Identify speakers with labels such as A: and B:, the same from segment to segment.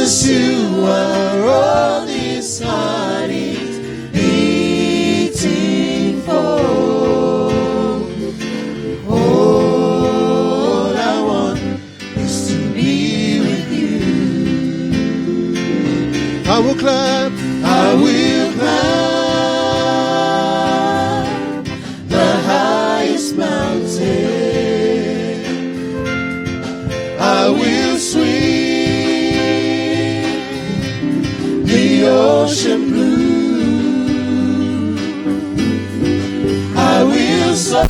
A: Jesus, you are all this heart is beating for. All I want is to be with you. I will climb, I will climb the highest mountain. I will swim the ocean blue. I will soar.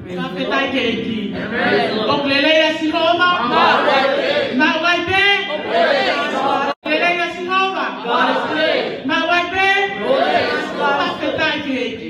B: Whakawhetai ke eki. Oklelea Sinoma. Mawaipe. Oklelea Sinoma. Mawaipe. Whakawhetai ke eki.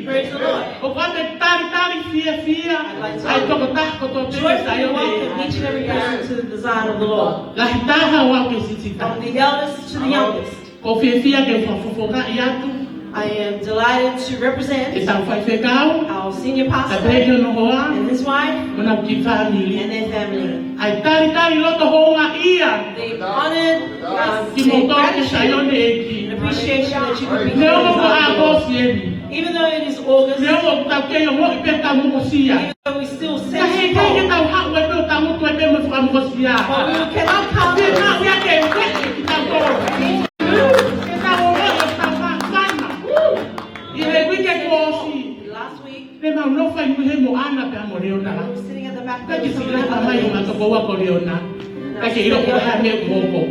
B: O kone tari fia. Ai toko tako to te sayo
C: welcome each and every person to the design of the Lord.
B: Lahi taha wa ke sitita.
C: From the eldest to the youngest.
B: Ko fia ke whafofoka i atu.
C: I am delighted to represent
B: E tau whai whekau.
C: our senior
B: A
C: pastor
B: brejo no hoa.
C: and his wife
B: Mana ki family.
C: and their family.
B: Ai tari loto hoa ia.
C: They honored
B: Ki
C: the
B: mo toke
C: gratitude
B: sayo ne eki.
C: and appreciation that you could be
B: Neo
C: here.
B: mo agosi emi.
C: Even though it is August,
B: Neo mo tau ke yo mo i peta mo kosia.
C: even though we still
B: Ka he
C: sense
B: ke
C: hope,
B: tau ha we pe tau mo tu e pe mo wha mo kosia.
C: but we cannot count
B: Ke
C: on
B: na
C: this.
B: wea ke weke ki tau toro. Ke tau o mo o tau ha sana. I he wike kuosi.
C: Last week,
B: Te mau no fai muhe mo ana pe amo reo na.
C: I was sitting at the back
B: Ka
C: of
B: ki
C: the
B: sila ka mai o nga toko wa ko reo na. Ka ke iro ko ha me ko ko.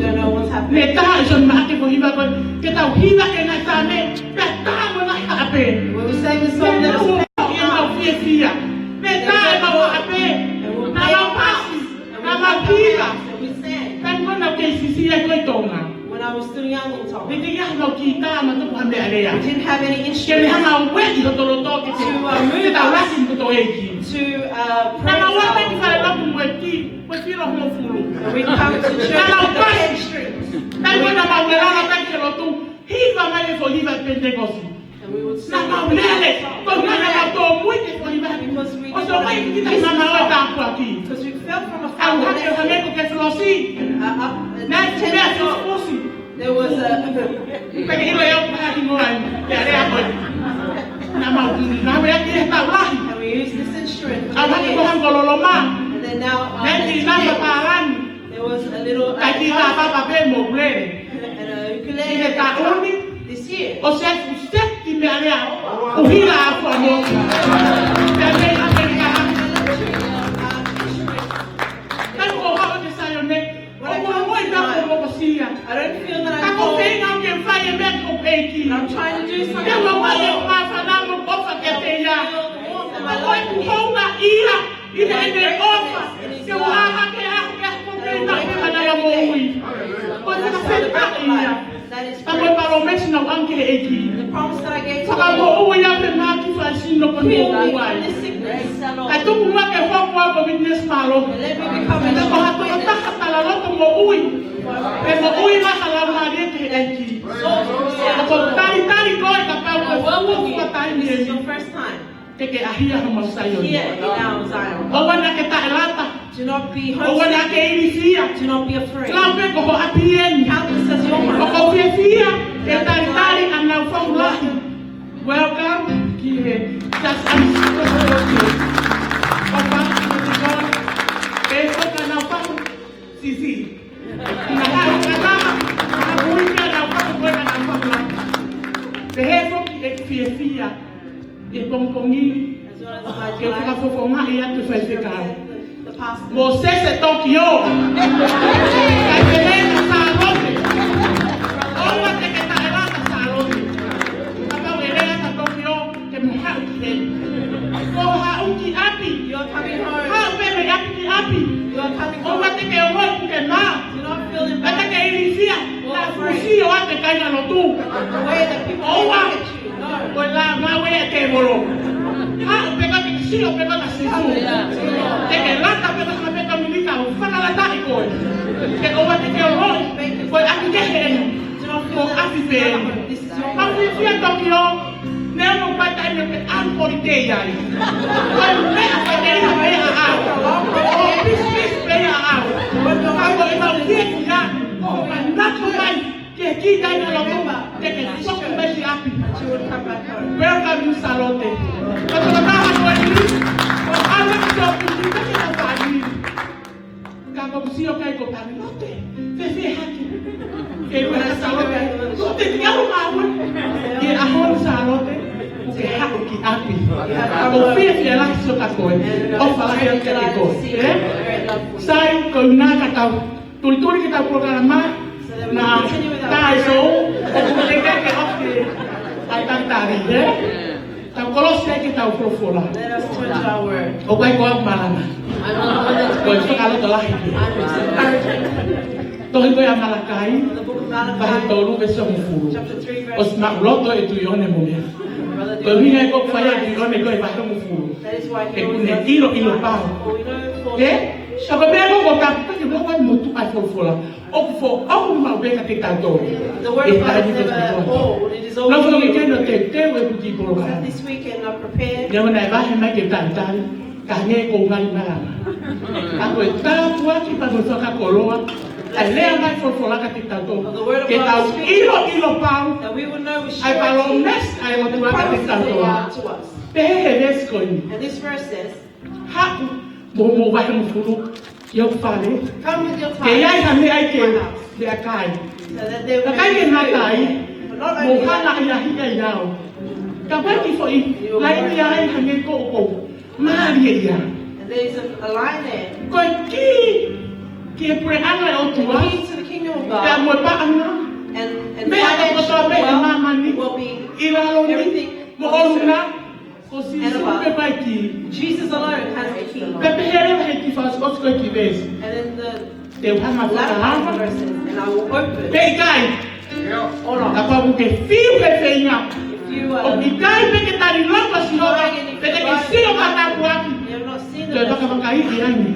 C: don't know what's
B: Me
C: happening.
B: taha son ma ke ko hiba ko. Ke tau hiba ke na sa me. Pe taha mo na ha ape.
C: When we sang the
B: Me
C: song,
B: na
C: let us
B: mo
C: pray.
B: ia mau fia. Me taha ma wa ape.
C: And we'll
B: Na
C: play
B: mau
C: our
B: pasi.
C: and
B: Na
C: we
B: mau
C: play
B: kiba.
C: our and we sang.
B: Tan ko na ke sisi ya ko tonga.
C: When I was still young and tall,
B: Me
C: we
B: te ya no ki ta ma to pa me alea.
C: didn't have any
B: Ke me ha
C: instruments
B: mau we i to lo to ke te. Ke tau rasi ko to eki.
C: to
B: Na
C: praise
B: mau wa pe ki fa
C: our
B: la
C: Lord.
B: ku mo ki. Ko fi lo mo fulu.
C: And we come to church
B: Na mau
C: with the
B: pasi.
C: 10 strings.
B: Tan ko na mau la la pe ke lo tu. Hiva ma le fo hiva pentecosti.
C: And we would
B: Na
C: sing
B: mau
C: with
B: lele. Ko na na mau
C: the
B: to mu ke fo hiva.
C: because we
B: O so mai ki ta mama wa ta ku aki.
C: because we felt from a
B: Au ha ke ha me
C: foundation.
B: ko ke flosi. Na te me a flosi.
C: There was a
B: Pega hilo ya pa ki mo ai. Ya re a ko. Na mau na we ki ta lahi.
C: and we used this instrument for
B: Au ha
C: many
B: ke ko
C: years.
B: han ko lo ma.
C: And then now
B: Na ti na pa paran.
C: there was a little
B: Ka ki ta pa pa pe mo ble.
C: and a
B: Ki
C: ukulele
B: ta uni.
C: this year.
B: O se usted ki me ale a. O hila a ko mo. Ya me a me ka. Ka ko ha o te sa yo ne. O mo mo i ta ko mo sia.
C: I don't feel that
B: Ka
C: I'm
B: ko
C: called,
B: fe na ke fa ye me ko pe ki.
C: but I'm trying to do something.
B: Ke mo
C: for
B: ma
C: the
B: ye
C: Lord.
B: ma fa na mo ko fa ke te ya.
C: Feel the warmth in
B: Ma
C: my
B: ko
C: life
B: ku
C: here.
B: ho na ia. I te ene ofa. Ke wa ha ke a ko pe na ke ma na mo ui. Ko te ka fe ta ia.
C: That is
B: Ka mo pa lo me sina wan ke e ki.
C: the promise that I gave to
B: Ka
C: the
B: mo
C: Lord.
B: o ya pe ma ki fa sino ko ni
C: Heal
B: o
C: me
B: wai.
C: from this sickness.
B: Ka tu ku ma ke ho ko witness pa lo.
C: And let me become
B: Ka ko ha
C: a
B: to ta
C: witness.
B: ka ta la lo ko mo ui. Pe mo ui ma ha la ma de ke e ki. Ko tari ko ka pa ko fu ka tai ni
C: This is
B: e.
C: your first time
B: Ke ke ahia ha mo sa yo.
C: here in Mount Zion.
B: O wana ke ta lata.
C: Do not be
B: O wana
C: homesick.
B: ke iri fia.
C: Do not be afraid.
B: La pe ko ho apien.
C: Count this as your
B: O
C: month.
B: ko fia fia. E tari ana fa lahi. Welcome. Ki he. Just I'm so sorry. O pa ki ko. E ko ka na fa. Si. Na ha ka na. Na bui ka na fa ko na fa la. Te he fo ki e fia. E kongi.
C: As well as my
B: Ke ka fo fo ma ia tu fa se ka.
C: the pastor.
B: Você se Tokyo. Vai querer passar a noite. Ou vai ter que estar lá passar a noite. Para querer essa Tokyo que me ha o que. Ou ha o que api.
C: You're coming home.
B: Ha o bebê api que api.
C: You're coming
B: Ou
C: home.
B: vai ter que eu vou porque má.
C: Do not feel
B: Vai ter
C: embarrassed.
B: que iniciar. Na fugia ou até cair no tu.
C: The way that people
B: Ou
C: look
B: vai.
C: at you. No.
B: Pois lá má vai é que moro. Ha o pega que se o pega na sisu. Tem que lá tá pega na pega militar. Fala lá tá e coi. Que ou vai ter que eu vou. Pois aqui que é.
C: Do not feel
B: Ko
C: that
B: afi
C: this is
B: fe.
C: your home. This is your
B: Ma
C: home.
B: fi fi Tokyo. Ne mo pa ta ne pe an ko te ya. Ko ne a fa de ha be a. O bis be a. Ka ko e ma fi ya. Ko ma na ko mai. Ke ki ga na lo ba. Te ke so ko be si api.
C: She would come back home.
B: Welcome you salote. Ko to na ha ko ni. Ko ala ki to ki te ke na fa ni. Ka ko si o kai ko ta ni lote. Fe fe ha ki. Ke ko na salote. Ko te ki au ma wa. Ye a ho salote. Ke ha ko ki api. Ko fi fi la so ka ko. O fa la he ke ko. Sai ko na ka ta. Tuli kita programa na tayo. O te ke ke off ke ai tantari, Takolosia ke tau profola.
C: Let us turn to our word.
B: O kai ko malanga.
C: I'm not the one
B: Ko
C: that's
B: so kala tola hi.
C: I'm encouraging.
B: Tohi ko ya malakai.
C: The book of
B: Ba
C: Malachi,
B: tolu be so mufuru.
C: chapter 3, verse
B: Os ma loto e tu yone mo me.
C: Brother
B: Ko mi ngai ko
C: Dion,
B: faya tu yone ko ba to mufuru.
C: that is why
B: E
C: he
B: kune
C: always
B: ilo
C: does
B: ilo
C: this.
B: pao.
C: For we know for
B: Ke? Saka be ko ka ke mo ko mo tu ai profola. O fo o ma be ka te tanto.
C: the word of God is never old, it is
B: No
C: always
B: fo mi ke
C: new.
B: no te we ku ti ko
C: So
B: ba.
C: this weekend I prepared.
B: Dia mana ba he mai ke tantan. Ka nge ko ngai malama. Ako ta puati pa mo ka koloa. Ai lea mai profola ka te tanto. Ke tau ilo pao.
C: That we would know with
B: Ai palo
C: surety
B: mes ai o
C: the
B: tu ka te
C: promises that
B: tanto.
C: are to us.
B: Pe he des ko ni.
C: And this verse says,
B: Ha mo ba mo furu. Yo fale.
C: come with your
B: Ke ai
C: tithes
B: ha me ai
C: to
B: ke
C: my house,
B: de akai.
C: so that they
B: Ka
C: will
B: kai ke
C: be
B: na
C: free.
B: tai.
C: But not
B: Mo
C: only
B: kana
C: that,
B: ia hika iao. Ka pa ki fo i. Lai ni ai ha nge ko ko. Ma ri ia.
C: and there is a line there.
B: Ko ki pre ana o
C: The
B: tua.
C: key to the kingdom of
B: Ka
C: God
B: mo pa ana.
C: and
B: Me ako ko to
C: financial
B: be mama ni.
C: wealth will be
B: Ila lo ni.
C: everything
B: Mo
C: on this
B: oluna.
C: earth.
B: Ko si su pe pa ki.
C: Jesus alone has the key.
B: Pepe here ha ki fa os ko ki ves.
C: And then the
B: Te ha ma fa
C: latter part of the
B: ha.
C: verse says, and I will open
B: Pe kai.
C: or not.
B: Ka pa bu ke fiu pe fe ina.
C: If you
B: O ki kai pe ke tari longa si hoga. Pe te ke si o kata kuaki.
C: you have not seen
B: Te
C: the
B: baka
C: blessing.
B: baka i ani.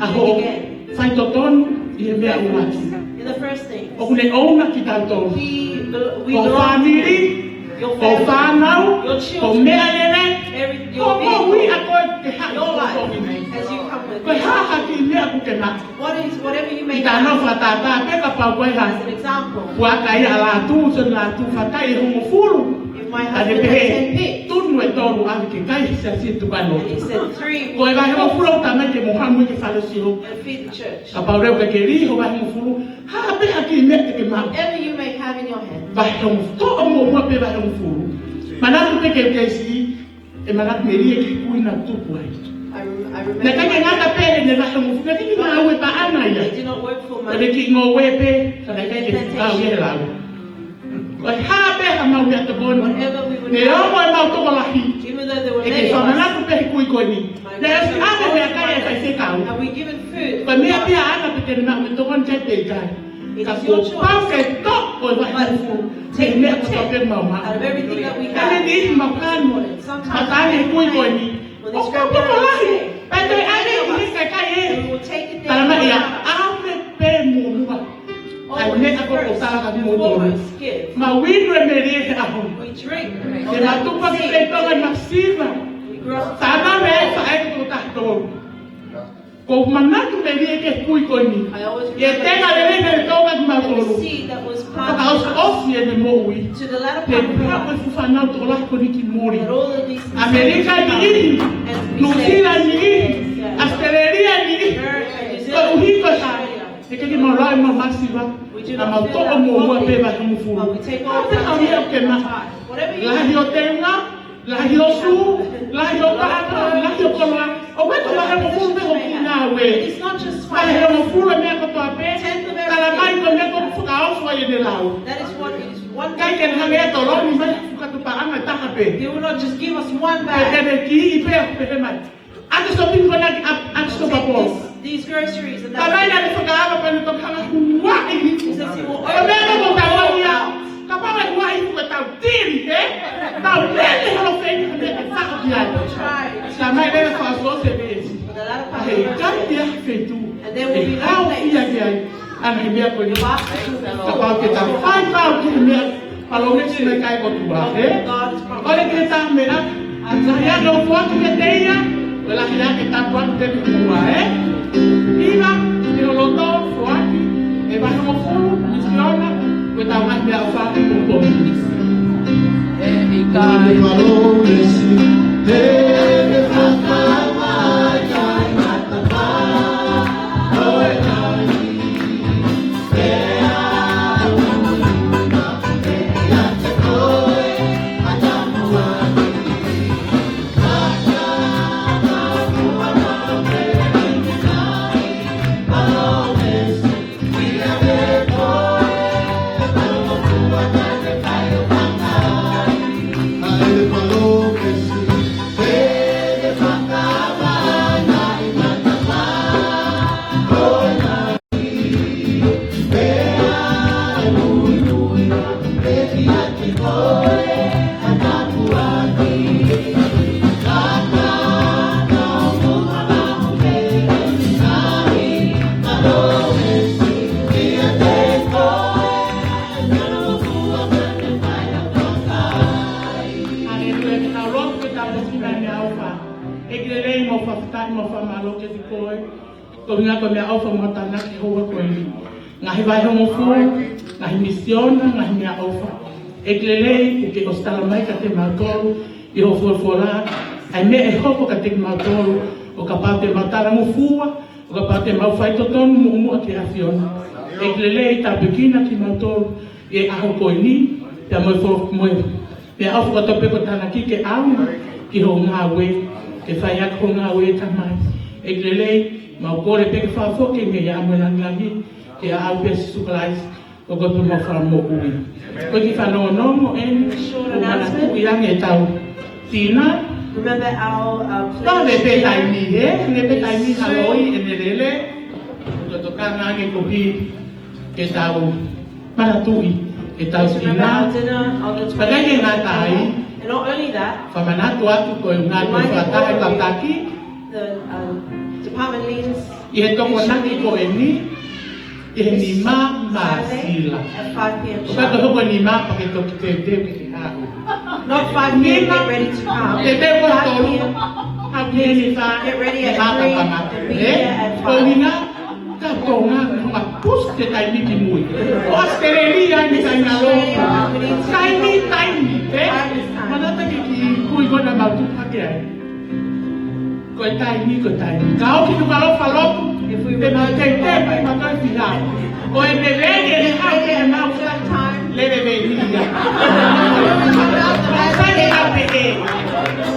B: Aho. Fai totonu i e mea uaki.
C: In the first thing,
B: O kune ona ki tātou.
C: we
B: Ko
C: belong to
B: whaniri,
C: your
B: ko
C: family,
B: whanau,
C: your
B: ko
C: children,
B: mea lere,
C: your
B: ko hui a
C: vehicle,
B: koe te hai
C: your
B: ko
C: life,
B: toki nei.
C: as you come with
B: Koe
C: it.
B: haha ki mea ku te mā.
C: Whatever you
B: I
C: make
B: tā
C: as
B: no whatata, peka pau koe ha.
C: an example.
B: Kua kai a la tū, so la tū whakai e hongo furu.
C: If my
B: A te
C: husband had 10
B: pehe,
C: pigs,
B: tunu e tōru awi ke kai sa si tukano.
C: and he said 3
B: Koe vai hongo furu ta mai ke mohamu ke whalesiro.
C: and feed the church.
B: Ka pau reo ke riho vai hongo furu. Ha peha ki mea te ke mā.
C: Whatever you may have in your hand,
B: Vai hongo furu. Tō o mua pe vai hongo furu. Manatu pe ke si, e manatu me rie ki kui na tupu ai.
C: I
B: Na kai ke
C: remember
B: ngata pere ne vai hongo furu. Na ki ngā ue pa ana ia.
C: they did not work for
B: Ode
C: money.
B: ki ngō wepe, ka na kai ke whakau e lau. Oi hape ha mau ia te bono.
C: Whatever we would
B: Ne ramo e mau toko lahi.
C: even though there were
B: E
C: many
B: ke
C: of us,
B: whananatu pehi kui koe ni. Ne esi ame mea kai e whai se kau.
C: and we given food.
B: Koe mea pia ana pe te mau me toko ni te pe kai. Ka ko pau ke tok koe vai hongo furu. Te mea ko toke mau mau.
C: Out of everything that we
B: Kane ni ihi mau kanu. Matane kui koe ni. O ko toko lahi. Pe te ane i ni kai kai e.
C: we will take it
B: Tara
C: down.
B: mai ia, ame pe mua. Ai ne ako ko tala ka mo toro.
C: Give.
B: Ma wino e me rie aho.
C: We drink.
B: Se ma tupa ki te tonga masima.
C: We grow up.
B: Tana me e wha e ko tato. Ko manatu me rie ke kui ko ni.
C: I always
B: Ye tenga le le me tonga ki ma
C: the
B: toro.
C: seed that was
B: Ka os
C: planted
B: osi e me mo ui.
C: to the latter
B: Te
C: part of
B: pia
C: life.
B: ko fufa na to la ko ni ki mori.
C: That all of these things
B: Amerika ni ihi.
C: and to be
B: New Zealand ni ihi.
C: saved.
B: Australia ni ihi.
C: America, New
B: Ko
C: Zealand,
B: uhi ko sa.
C: Australia.
B: E ke ki ma lai ma masiva.
C: We do
B: Na
C: not
B: ma
C: feel
B: to
C: that
B: mo mo
C: fully,
B: pe ba mo fu.
C: but we take all
B: Ape
C: the
B: au ia ke ma.
C: Whatever you
B: Lahi o tenga, lahi o su, lahi o kata, lahi o kola. O weto lahi o fu me o kina we.
C: It's not just
B: Lahi
C: finance.
B: o fu le mea ko to ape. Kala mai ko me ko fuka ofu e ne lau.
C: That is what it is. One
B: Kai ke
C: thing.
B: hange to lo ni me fuka tu pa anga taha pe.
C: He will not just give us one
B: Pe
C: bag.
B: ne ki i pe pe pe mai. Ate so pingo na ate so pa po.
C: These groceries and
B: Kamay na
C: that.
B: ni fuka anga pa ni to kanga huwa i ni.
C: He says he will
B: O me ko
C: open
B: ka
C: the
B: wa
C: door
B: ya.
C: out.
B: Kapag wa i fuka tau tiri eh. Tau lele halo fe ni me fa ko dia.
C: Try
B: Kamay na fa so se be.
C: for the latter part
B: Hey,
C: of the
B: kan
C: verse.
B: dia fetu.
C: And there will be no
B: How
C: place.
B: ia dia. Ana me ko ni.
C: The basket will be full.
B: Kapag kita fai pau ki me. Palome si me kai ko tua, eh?
C: God's promise.
B: Olha que tá mera. Saya no foto que tenha. Ela já que tá foto que tua, eh? Iba, eu lotou foto. E vai no fundo, misiona. Que tá mais de alface com bom.
A: Ele falou esse ele fatama ya matama oi nai e a uma e a te koe atamua ata na mua na me nai palomes ia me koe palo tua na te kai o Ele falou
B: sina me alfa. E ke lei mo fa ftai mo fa malo ke te koe. Ko nga ko me alfa mo tana ke hoa ko ni. Nga he vai mo fu, nga he misiona, nga he me alfa. E ke lei o ke ostala mai ka te matoro I ho fola. Ai me e hoko ka te matoro o ka pate matara mo fua, o ka pate mau fai totonu mo umu a ke afiona. E ke lei ta pekina ki matoro e aho ko ni, te mo fo mo. Me afu ka tope ko tana ki ke au ki ho ngā we, ke whai ak ho ngā we tamai. E grelei, mau kore peke whawhoke me ia amena ngangi, ke a au pesi sukalais, o goto mau wha mo ui. Ko ki whanau nomo e, o mana tu I ange tau. Tina,
C: Remember our
B: tā me pe tai mi he, ne pe tai mi haloi e ne rele, o to ka ngange ko pi, ke tau mana tui, ke tau
C: Remember our
B: tina.
C: dinner on the
B: Pakai ke ngā tai,
C: 20th. And not only that,
B: whamanatu atu ko ngā ko whatahe tataki,
C: the department leaders
B: I he toko naki ko e ni, I he ni mā
C: Saturday
B: sila.
C: at 5 p.m.
B: O kato hoko ni mā pa ke toki te te ke te hao.
C: Not 5 p.m. Get ready to come.
B: Te te ko
C: 5
B: tolu,
C: p.m.
B: hau ki ni wha,
C: Get ready at
B: hata
C: 3
B: pamata.
C: and be here at 5.
B: Ko hina, ka tonga, ma pus te tai miki mui. O Australia ni tai na lo. Taimi, manata ke ki kui kona mautu pake ai. Ko e taimi, ko taimi. Ka hoki tu ka lofa lopu, te ma te te pai makai whiha. O e me vene e hau ke e mau lere me hia. Sani a pe e.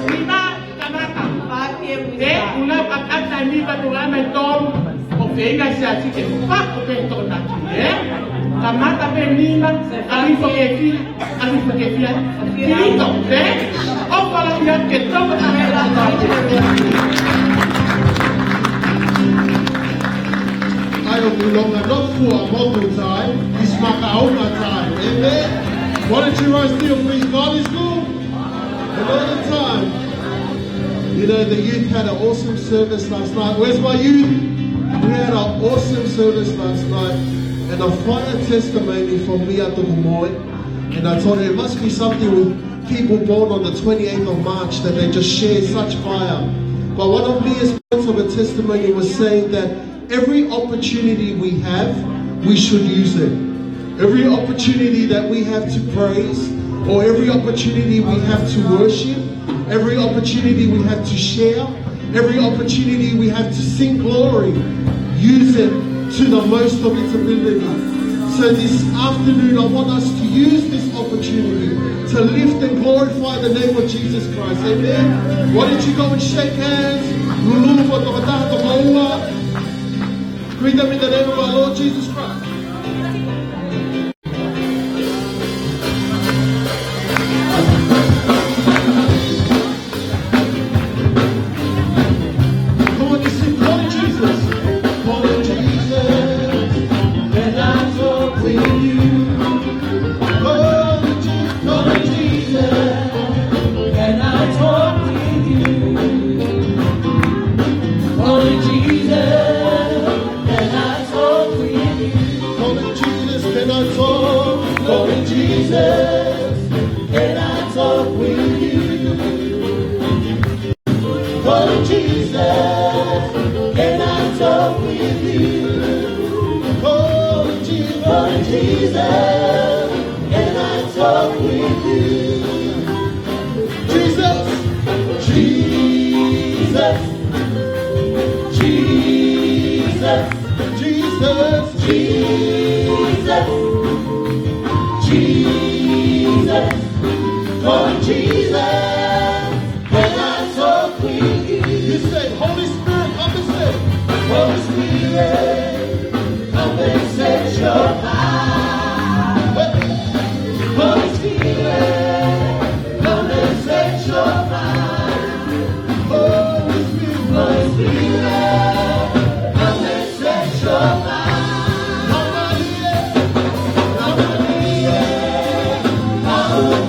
B: Nima kanata.
C: 5 p.m. we
B: Te
C: start.
B: una pakata ni batu ame tolu. O whenga se a tike whako pe tona ki, Kamata pe nima, alifo ke fia, Filito, O wala hia ke toko na hera
A: Ai o kulonga no fua motu tai, is makaonga tai. Amen. Why don't you rise still, please? God is good. And all the time. You know, the youth had an awesome service last night. Where's my youth? We had an awesome service last night. And a final testimony from me at Tukumoe. And I told her it must be something with people born on the 28th of March that they just share such fire. But one of Mia's points of a testimony was saying that every opportunity we have, we should use it. Every opportunity that we have to praise, or every opportunity we have to worship, every opportunity we have to share, every opportunity we have to sing glory, use it to the most of its ability. So this afternoon I want us to use this opportunity to lift and glorify the name of Jesus Christ. Amen. Why don't you go and shake hands? Greet them in the name of our Lord Jesus Christ. Come on, you sing, call on Jesus. Call on Jesus. And I talk with you. Call on Jesus. And I talk with you. Call on Jesus. Calling Jesus, and I talk with you. Calling Jesus, and I talk with you. Calling Jesus, and I talk with you. Jesus, Jesus, Jesus, Jesus, Jesus. Jesus, calling Jesus, when I talk with you. You say, Holy Spirit, come and say, Holy Spirit, come and set your fire. Holy Spirit, come and set your fire. Holy Spirit, come and set your fire.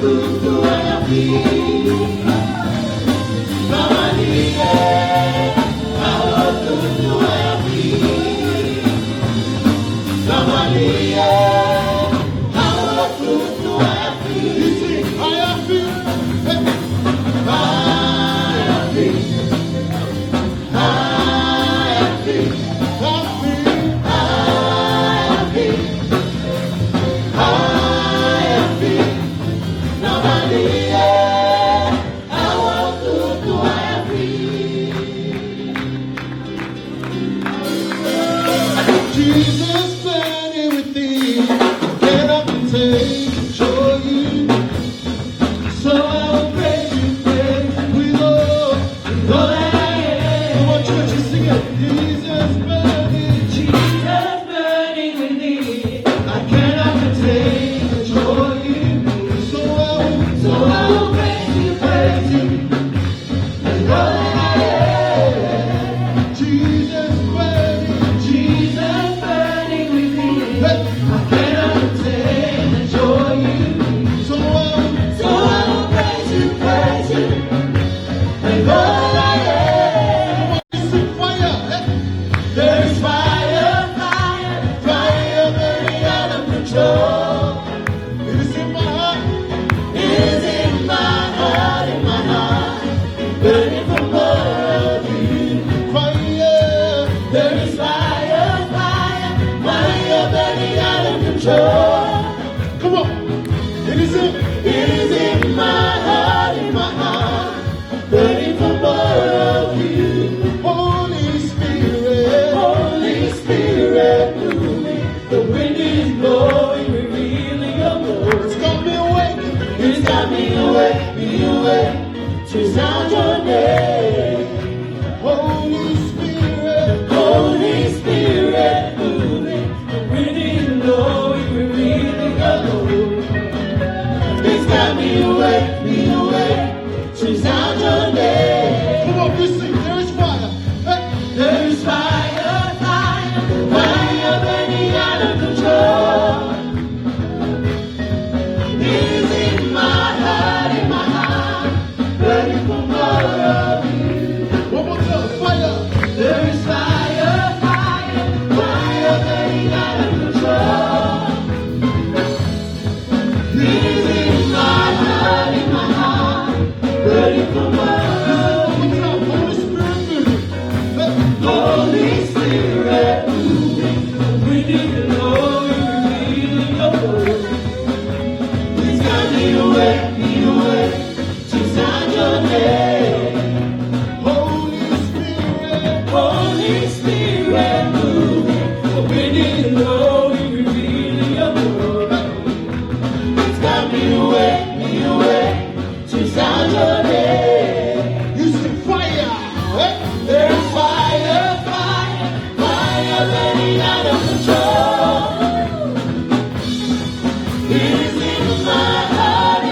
A: Tudo é your name. Holy Spirit, moving. We need to know we're reading your Lord. It's got me awake to sound your name. Come on, you sing. There is fire. Hey. There is fire, fire, fire burning out of control. It is in my heart, burning for more of you. One more time, fire. There is fire, fire, fire burning out of control. It is in my heart, burning for more of you. Holy Spirit moving. We need to know you're revealing your word. It's got me awake to sound your name. Holy Spirit moving. We need to know you're revealing your word. It's got me awake to sound your name. You see fire. There's fire, fire, fire burning out of control. It is in my heart,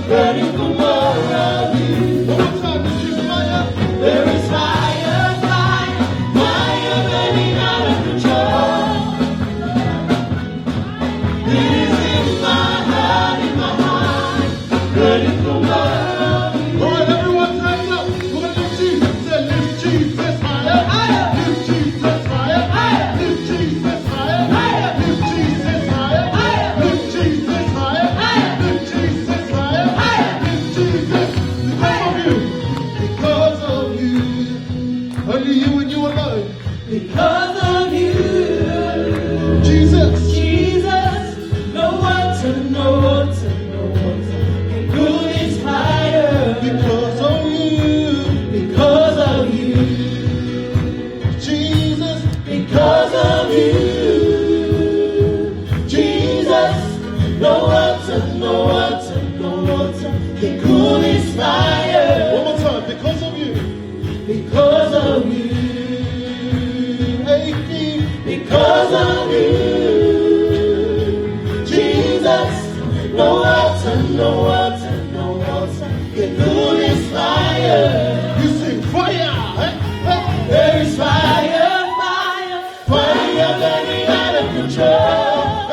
A: burning for more of you. One more time, you see fire. There is fire, fire, fire burning out of control. It is in my heart, burning for more of you. All right, everyone, hands up. We're gonna lift Jesus. Say, lift Jesus higher. Lift Jesus higher. Lift Jesus higher. Lift Jesus higher. Lift Jesus higher. Lift Jesus higher. Lift Jesus. Because of you. Only you and you alone. Because of you. Jesus. No water. Good is higher. Because of you. Jesus. Because of you. Jesus. No water. The good is fire. One more time. Because of you. Because of you. Because of you. Jesus. No water. The good is fire. You sing fire. There is fire, fire burning out of control.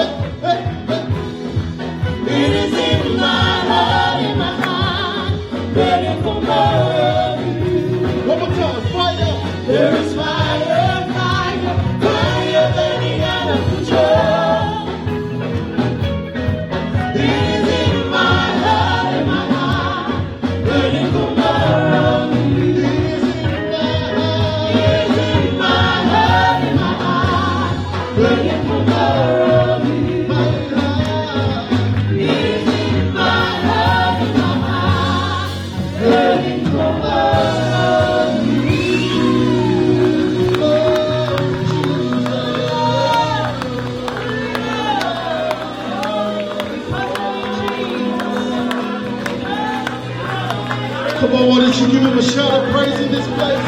A: It is in my heart, burning for more of you. One more time, fire. There is fire, fire burning out of control. It is in my heart, burning for more of you. It is in my heart, burning for more of you. It is in my heart, burning for more of you. Come on, why don't you give him a shout of praise in this place?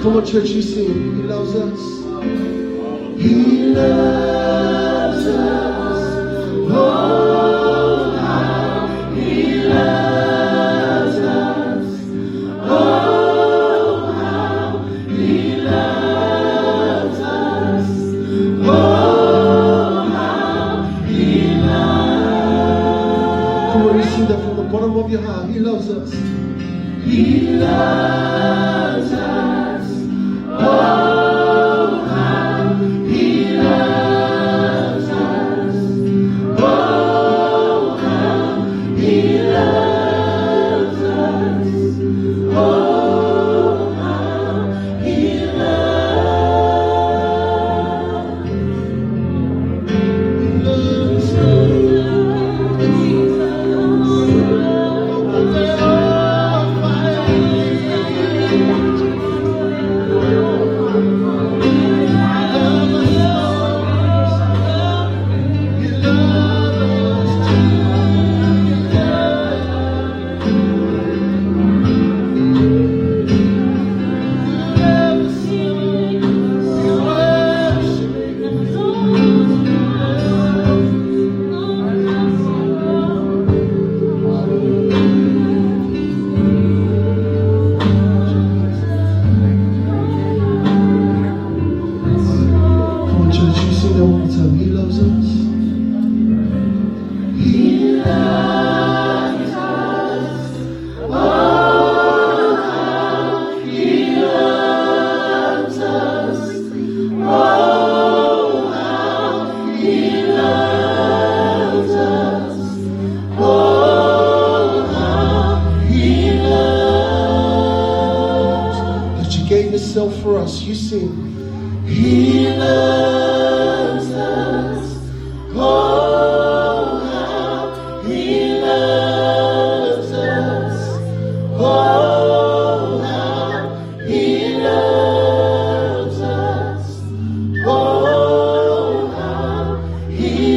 A: Come on, church, you sing. He loves us. He loves us. Oh, how He loves us. Oh, how He loves us. Oh, how He loves. Come on, you sing that from the bottom of your heart. He loves us. He loves us. Oh, how He loves us. Oh, how He loves us. Oh, how He loves us. For us, you sing. He loves us. Oh, how He loves us. Oh, how He loves us. Oh, how He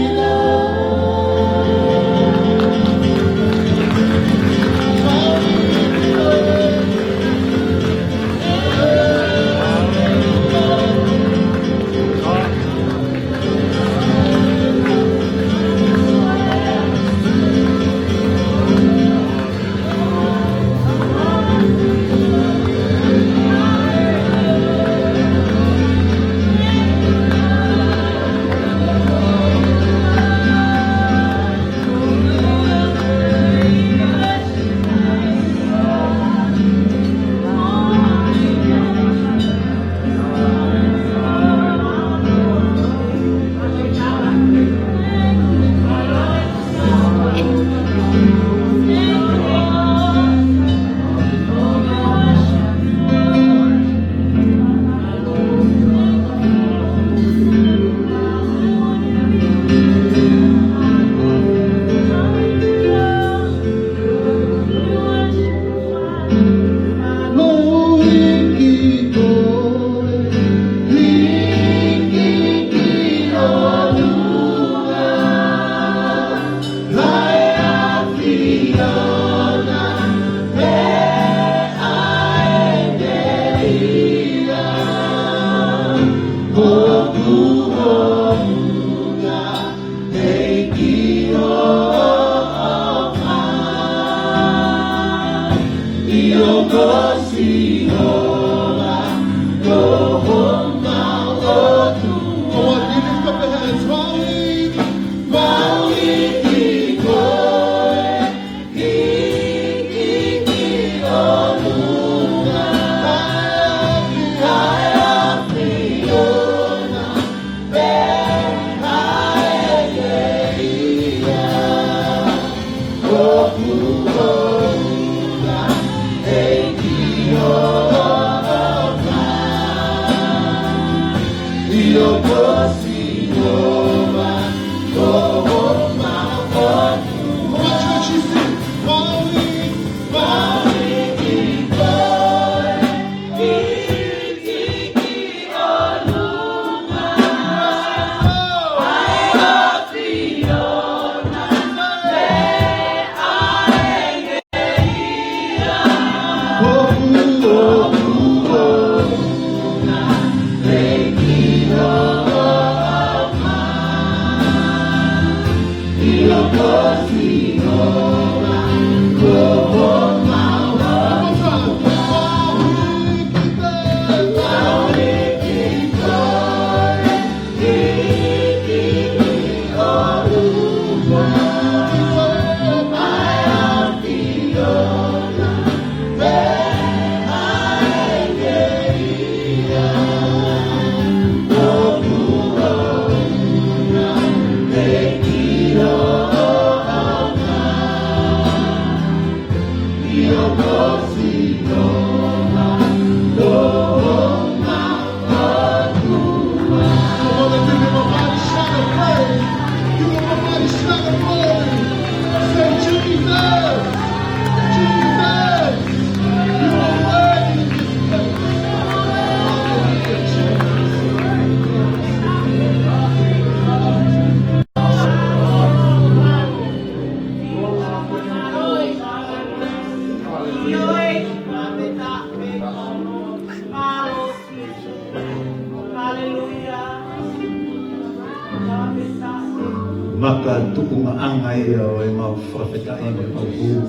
D: Maka tukumaangay ay mafrafeta ay mapagu.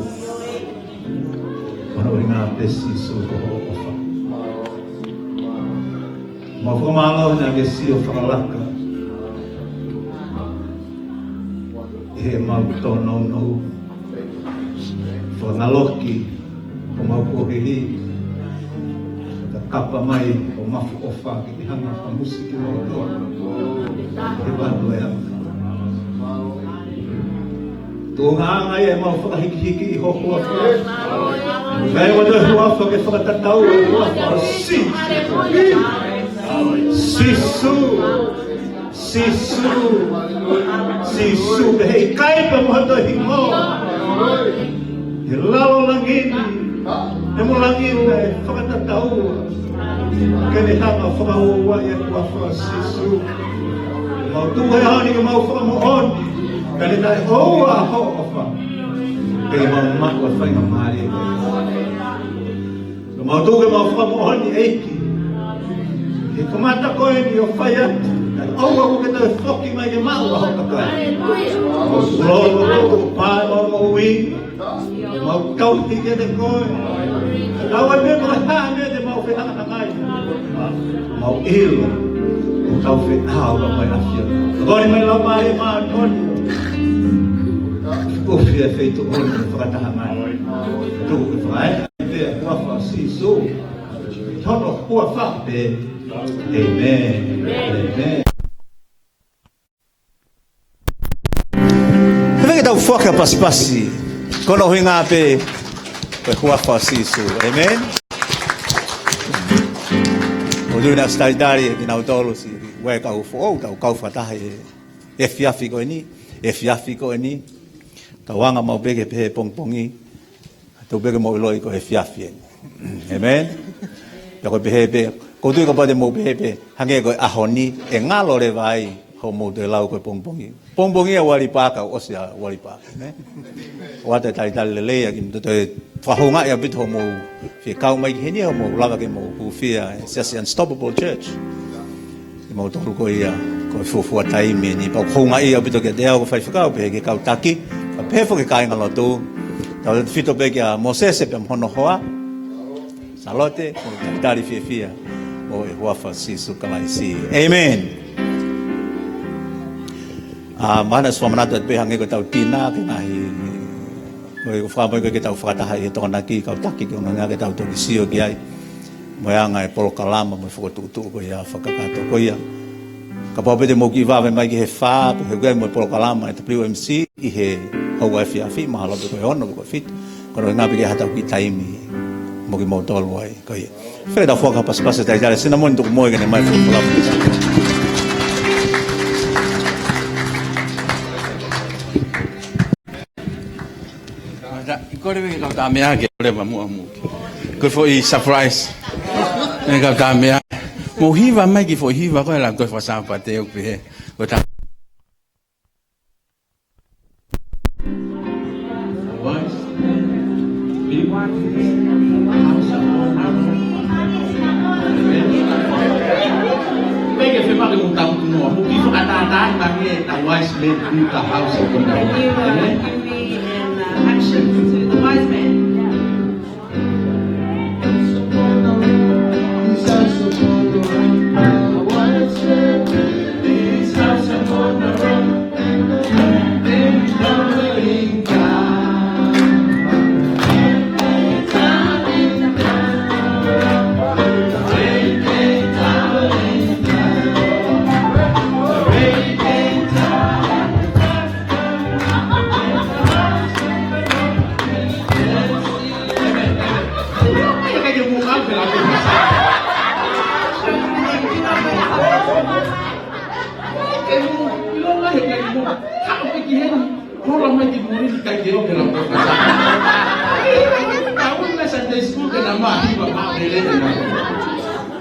D: Ano rin nga pesiso ko ako fa. Maframangaw na gesiyo faralaka. he mau tono no whanaloki o mau pohehi ka kapa mai o mafu o wha ki hanga ka musiki mau tono he wanu e anga tō ngā ngai e mau whakahiki i hoko a wha mai wana hua wha ke whakatatau e hua wha Sisu ke hei kaipa mohato hi mo he lalo langini he mo langini e whakatatau kene hanga whakahua e kua wha sisu mau tuhe hani ke mau whakamohoni kene tai hoa ho o wha kei mau makua whainga maari mau tuhe mau whakamohoni eiki he kamata koe ni o whai atu Aua ko kita foki mai ke mau ho ka kai. Lo pa mo wi. Mau kau ti ke de ko. Aua me ko ha me de mau fe ha kai. Mau il. Kau fe ha ba mai afia. Agora mai la mai ma non. O fe feito on para ta mai. Tu vai ver a fa si so. Tono ko fa be. Amen. Amen. Tau foca pasi kono hinga pe hua fasisu amen o duna staidari ki na tolo si we ka u fo tau ka fata e fiafi ko ni ka wanga mau bege pe pongpongi to bege mo loi ko e fiafi amen ya ko be ko tu ko pa de mo be hange ko ahoni e ngalo le vai ho mo de lau ko pongpongi a wali paka o sia wali paka ne wa te tai le le ya ki te whahonga ya bit ho mo fi kau mai he ni ho mo lava ke mo hu fia it's unstoppable church i mo to ko ia ko fu tai me ni pa honga ia bit ke dea ko fai fikau pe ke kau taki pa pe fo ke kai ngalo tu ta fito pe ke Moses pe hono hoa salote ko tari fia o e hoa fa si su kala si amen. Mana suamana dat be hange ko tau tina ke nahi ko fa mo ke tau fata hai to na ki ka taki ko na ke tau to sio ki ai mo anga e polo kalama mo fo tu ko ya fa ka to ko ya ka pa de mo ki va mai ke fa pe ko mo polo kalama e pliu MC i he ho wa fi ma lo ko ono ko fit ko na be ha tau ki taimi mo ki mo tol wai ko ya fe da fo ka pas ta ja Sinamoni Tukumoe ke mai fo la
E: Ko le ka ta mea ke le ba mu ko fo i surprise ne ka ta mea mo hiva mai ki fo hiva ko la ko fa sa pa te o pe ko ta
C: action to the wise man.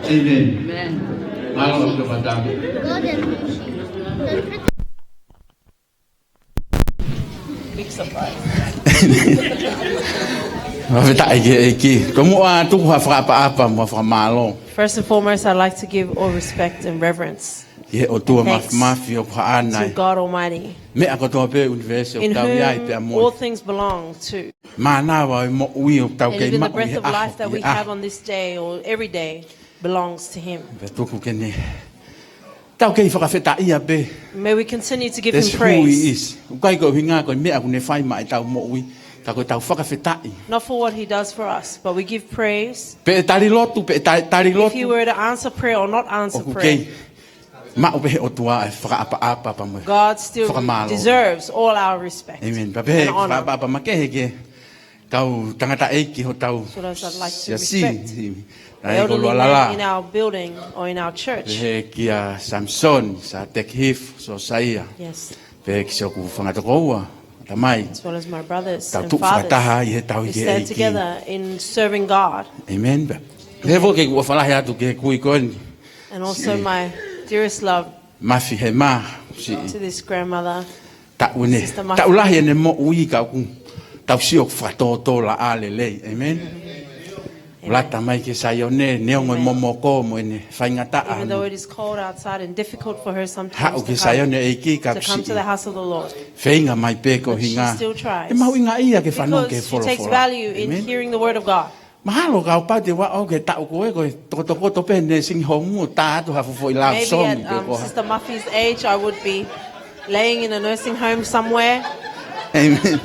E: Amen. Malam ke padang.
C: Big surprise.
F: First and foremost, I'd like to give all respect and reverence
E: to
F: God Almighty, in whom all things belong to. And even the breath of life that we have on this day or every day belongs to Him.
E: Tau kei whakawheta ia pe.
F: May we continue to give
E: That's
F: him
E: who he
F: praise.
E: is. Ukai ko hinga ko mea kune whai mai tau mo ui. Ta ko tau whakawheta i.
F: Not for what he does for us, but we give praise.
E: Pe tari lotu, pe tari
F: If he
E: lotu.
F: were to answer prayer or not answer
E: O
F: prayer,
E: kukei. Ma upe o tua e whakaapa-apa pa mo.
F: God still
E: Whakamalo.
F: deserves all our respect
E: Amen. Pape,
F: and honor.
E: whaapa makehe ke. Kau tangata eiki ho tau.
F: So that's I'd like to
E: Sia si.
F: respect the
E: Ai ko
F: elderly
E: loa
F: men in
E: lala.
F: our building or in our church.
E: Pehe kia Samson, sa Tekhif, so saia.
F: Yes,
E: Pehe ki soku whangatakoua. Tamai.
F: as well as my brothers
E: Tau
F: and
E: tuk whataha
F: fathers.
E: i he tau
F: We
E: i he
F: stand
E: eiki.
F: together in serving God.
E: Amen. He vo ke ua whalahi atu ke kui koeni.
F: And also my dearest love
E: Mafi he ma. Si
F: to this grandmother.
E: tau ne.
F: Sister Mafi.
E: Tau lahi ene mo ui ka ku. Tau siok whatoto la ale lei. Amen. Lata mai ke sayone neongo momoko mo ene whaingata
F: Even though
E: anu.
F: it is cold outside and difficult for her
E: Hau
F: sometimes
E: ke sayone eiki ka
F: to come to the house of the Lord.
E: Whainga mai peko
F: But she
E: hinga.
F: still tries.
E: E mau inga ia ke whanau ke
F: Because she
E: wholo
F: takes
E: whola.
F: value in
E: Amen.
F: hearing the word of God.
E: Mahalo ka upa te wa o ke tau koe koe toko to pe ne sing homu ta tu hafu fo i love
F: Maybe
E: song
F: at
E: ke koha.
F: Sister Muffy's age, I would be laying in a nursing home somewhere.
E: Amen.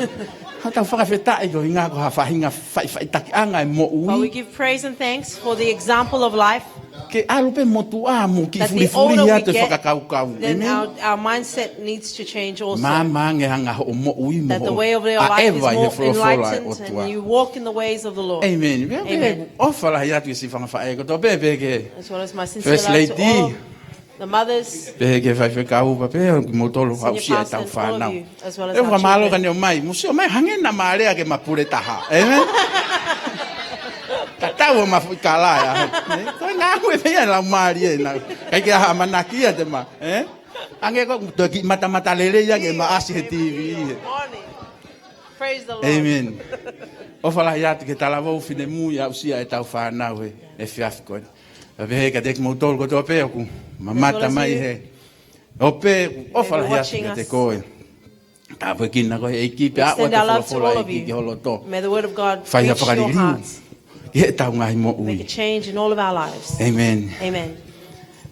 E: Ha tau whakawheta i ko hinga ko ha whahinga whai taki anga e mo
F: But we
E: ui.
F: give praise and thanks for the example of life.
E: Ke alu pe motu a mo ki
F: That
E: furi
F: the older
E: furi
F: we
E: ia te
F: get,
E: whakakau.
F: then
E: Amen.
F: our mindset needs to change also.
E: Mama nge hanga ho mo ui mo.
F: That the way of your
E: A
F: life is
E: eva i he
F: more
E: wholo whola e
F: enlightened
E: o tua.
F: and you walk in the ways of the Lord.
E: Amen.
F: Amen.
E: O whala hi atu i si whanga whae ko to pe ke.
F: As well as my sincere
E: First
F: love to
E: lady.
F: all the mothers,
E: Pe ke whai whekau pa pe ki mo tolu hau
F: senior
E: sia
F: pastor,
E: tau
F: and all of
E: whanau.
F: you, as well as
E: E
F: our
E: whamalo ka
F: children.
E: neo mai. Musio mai hangena maarea ke mapure taha. Amen. Katau o mafui kala ya. Ko na ku e pea la mari e na. Kai ke ha manakia te ma. Ange ko to ki mata lele ya ke ma asi he TV.
F: Moni. Praise the Lord.
E: Amen. O fala ya te ke tala vo fine mu ya usia e tau whanau e fiaf ko. Ve ka dek mo tol ko to pe ku. Mamata mai he. O pe o fala ya te ko. Ta po kina ko e ki pe a o
F: Extend
E: te
F: our love to
E: fola
F: all
E: e
F: of
E: ki
F: you.
E: holo to.
F: May the word of God
E: Fai
F: reach
E: ha
F: your
E: whakaririu.
F: hearts.
E: Ie tau ngai mo
F: Make a
E: ui.
F: change in all of our lives.
E: Amen.
F: Amen.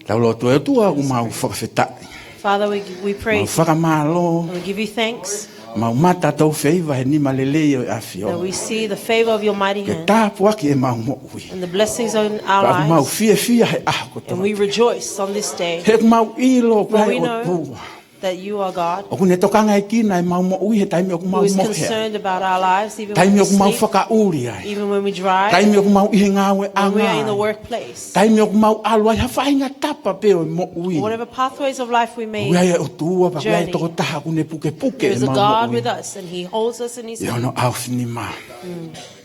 E: Tau lo tu e tua ku mau whakawheta.
F: Father, we
E: Mau
F: praise you
E: whakamalo.
F: and we give you thanks
E: Mau mata tau wheiva he ni malele o
F: that
E: afio.
F: we see the favor of your mighty
E: Ke
F: hand
E: tāpu aki e mau mo ui.
F: and the blessings in our
E: Ka mau
F: lives.
E: fia fia he ah ko
F: And
E: to.
F: we rejoice on this day
E: He mau ilo
F: For
E: pai
F: we
E: o
F: know
E: tua.
F: that you are God
E: O kune tokanga e kina e mau mo ui he taimi o ku
F: who
E: mau
F: is
E: mo hea.
F: concerned about our lives, even when
E: Taimi
F: we
E: o ku mau
F: sleep,
E: whakauri ai.
F: even when we drive,
E: Taimi o ku mau ihe ngawe
F: when we are in the
E: anga.
F: workplace.
E: Taimi o ku mau alu ai ha whainga tapa pe o mo ui.
F: Whatever pathways of life we may,
E: Ui ai o tua pa
F: journey.
E: kai toko taha kune puke puke
F: there
E: e
F: is a
E: mau
F: God
E: mo ui.
F: with us and He holds us in His
E: Ia
F: hand.
E: no au fini ma.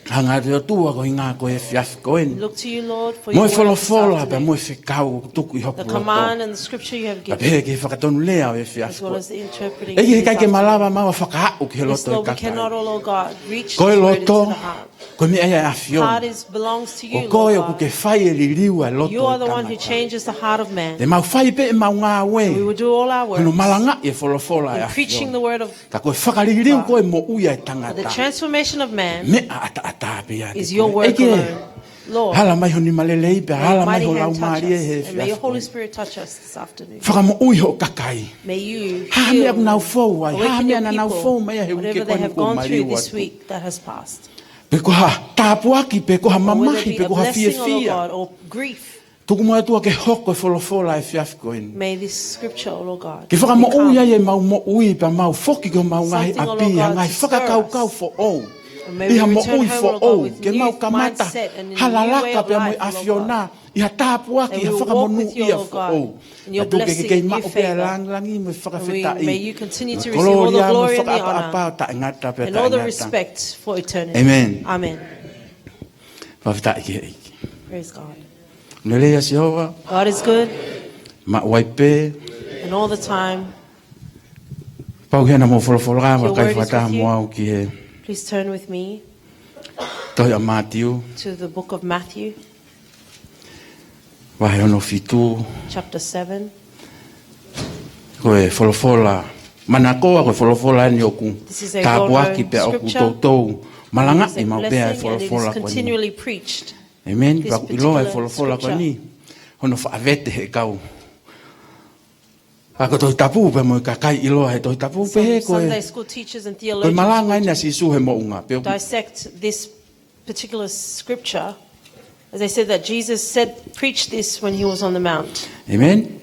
E: Hanga te o tua ko inga ko e fiaf ko en.
F: Look to you, Lord, for
E: Mo
F: your
E: e wholo
F: word this
E: whola pe mo
F: afternoon.
E: e whikau tuku i hopu
F: The
E: loto.
F: command and the scripture you have
E: Pa
F: given,
E: pe ke whakatonu lea o e fiaf
F: as well
E: ko.
F: as the interpreting.
E: E ki he
F: this
E: kai ke
F: afternoon.
E: malawa maua whakaau ki he
F: Yes,
E: loto e
F: Lord, we cannot,
E: kakai.
F: oh Lord God, reach
E: Ko e
F: this word into
E: loto,
F: the heart.
E: ko mi ai a fio.
F: Heart belongs to
E: O
F: you,
E: koe o
F: Lord
E: ku ke
F: God.
E: whai e ririu e loto
F: You are
E: e
F: the one who
E: tangata.
F: changes the heart of
E: E
F: man.
E: mau whai pe e mau ngā
F: We
E: we.
F: will do all our
E: Kono
F: works
E: malanga e wholo whola e
F: in
E: a
F: preaching the
E: fio.
F: word of
E: Ka koe whakaririu ko e mo uia e
F: the
E: tangata.
F: transformation of man
E: Me a ata pe a te
F: is your
E: koe.
F: work
E: Eke,
F: alone. Lord,
E: hala mai honi malelei pe,
F: may
E: hala
F: your
E: mai
F: mighty
E: ho lau
F: hand touch
E: mari e
F: us,
E: he
F: and may your
E: fiaf
F: Holy
E: koe.
F: Spirit touch us this afternoon.
E: Whakamo ui ho kakai.
F: May you
E: Ha mea
F: heal,
E: nau fou ai, ha
F: awaken
E: mea
F: your
E: na nau
F: people,
E: fou mai a he uke
F: whatever they
E: koe
F: have
E: nuku
F: gone
E: mai
F: through
E: riu
F: this
E: atu.
F: week that has passed.
E: Pe ko ha tāpu aki, pe ko ha
F: Or whether
E: mamahi,
F: it
E: pe
F: be a
E: ko ha fia
F: blessing, O Lord
E: fia.
F: God, or grief.
E: Tukumoe tua ke hoko e wholofola e fiafiko eni.
F: May this scripture, O Lord God,
E: Ke whakamo
F: become
E: ui ai e mau mo ui pa mau foki ko mau ngahi
F: something, O Lord
E: api,
F: God,
E: ngai
F: to stir
E: whakakau
F: us.
E: fo o.
F: And may we
E: Iha mo
F: return
E: ui
F: home,
E: fo
F: O Lord God,
E: o,
F: with
E: ke
F: new
E: mau kamata,
F: mindset and in a new way
E: halalaka
F: of
E: pe mo
F: life, O Lord
E: afiona, iha tāpu aki,
F: And
E: iha
F: we will
E: whakamonu
F: walk with you,
E: ia
F: O
E: fo
F: God,
E: o.
F: in your
E: Atu ke
F: blessing
E: kei
F: and
E: mau
F: your
E: pe
F: favor.
E: langi me
F: And
E: whakawhetai.
F: may you continue to receive all the glory and the honor
E: ta ingata pe
F: and
E: ta
F: all the
E: ingata.
F: respect for eternity.
E: Amen.
F: Amen.
E: Whawhetai ki eiki.
F: Praise God.
E: Nelea si hoa,
F: God is good,
E: ma waipe,
F: and all the time.
E: pau hena mo wholowhologa wa
F: Your
E: kai
F: word is
E: whata
F: with you.
E: mo au ki he
F: Please turn with me
E: toi a Mātiu,
F: to the book of Matthew,
E: wahe ono fitu,
F: chapter 7.
E: koe wholowhola, mana koa koe wholowhola ni oku,
F: This is a
E: tāpu
F: well-known
E: aki pe oku
F: scripture.
E: tautou, malanga
F: It is a
E: i mau pea e
F: blessing and it is
E: wholowhola koe ni.
F: continually preached.
E: Amen,
F: this
E: pa iloa e
F: particular
E: wholowhola koe
F: scripture.
E: ni, hono whaavete he kau. Ako toi tapu pe mo kakai iloa he toi tapu pe he
F: Some
E: koe.
F: Sunday school teachers and
E: Koe
F: theologians
E: malanga
F: would
E: ina si su he mo unga. Pe
F: dissect this particular scripture as they said that Jesus preached this when he was on the mount.
E: Amen.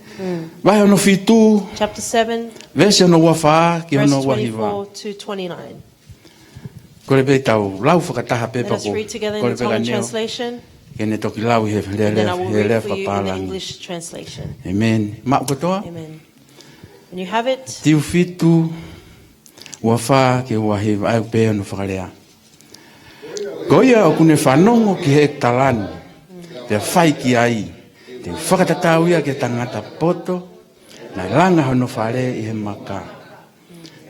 E: Vai ono fitu,
F: Chapter 7,
E: vese ono wafa, ki
F: verse
E: ono wahiwa.
F: 24 to 29.
E: Kore pe tau lau whakataha pe
F: Let us
E: pako.
F: read together in
E: Kore
F: the
E: pe la
F: Tongan
E: neo.
F: translation,
E: Kene toki lau he
F: and then I will read
E: lea
F: for you in the
E: whapalangi.
F: English translation.
E: Amen. Ma kotoa.
F: Amen. When you have it,
E: Tiu fitu, wafa ke wahiwa au pe ono whakalea. Koia o kune whanongo ki he talani. Te whai ki ai. Te whakatatau ia ke tangata poto. Na langa hono whare i he maka.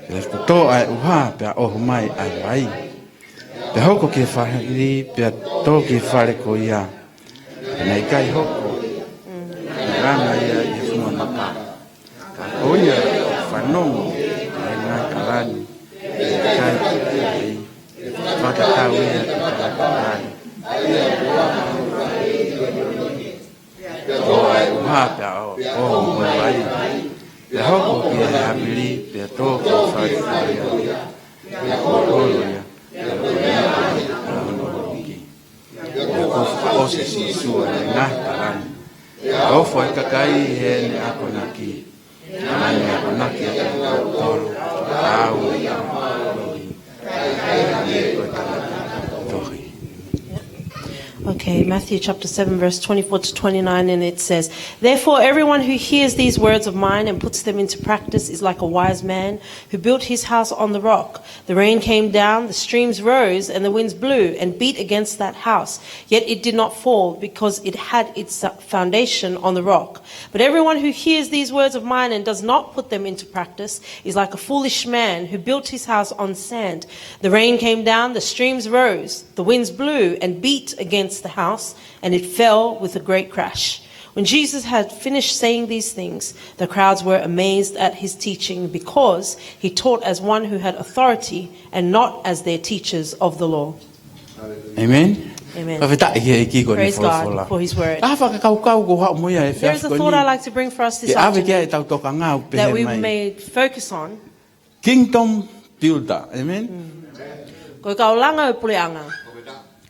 E: Te kuto ai uha pe oho mai ai ai. Pe hoko ke whahiri pe to ke whare ko ia. Nei kai hoko. Na langa ia i he fuma maka. Ka koia whanongo ai ngā talani. Kai ki ai. Whakatau ia ke talani. O ai uha pe oho mai ai. Pe hoko ki e hamiri pe tō ke whare ko ia. Pe kōkoro ia. O se si sua e ngā tarani. O fo e kakai he ne ako naki. Nani ako naki e te tōtoro. Au e tohi. Tohi.
F: okay, Matthew chapter 7, verse 24 to 29, and it says, "Therefore everyone who hears these words of mine and puts them into practice is like a wise man who built his house on the rock. The rain came down, the streams rose, and the winds blew and beat against that house. Yet it did not fall, because it had its foundation on the rock. But everyone who hears these words of mine and does not put them into practice is like a foolish man who built his house on sand. The rain came down, the streams rose, the winds blew and beat against the house, and it fell with a great crash." When Jesus had finished saying these things, the crowds were amazed at his teaching, because he taught as one who had authority and not as their teachers of the law.
E: Amen.
F: Amen.
E: Whawhita e ki ko ni
F: Praise God
E: wholofola.
F: for his word.
E: Ah, whakakaukau ko hao moia e
F: There is a
E: whiawhiko
F: thought
E: ni.
F: I'd like to bring for us this
E: Ke awe kia e
F: afternoon
E: tau toka ngā upe
F: that
E: he
F: we
E: mai.
F: may focus on.
E: Kingdom builder. Amen.
F: Ko ka olanga o puleanga.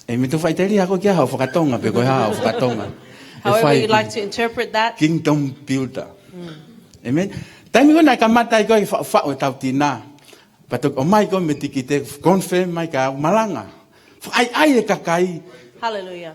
E: E me tu whaiteri ako kia hao whakatonga pe koe hao whakatonga.
F: However you'd like to interpret that.
E: Kingdom builder. Amen. Taimi ko nai ka matai koe whao e tau tina. Patok o mai ko me tiki te confirm mai ka malanga. Ai e kakai.
F: Hallelujah.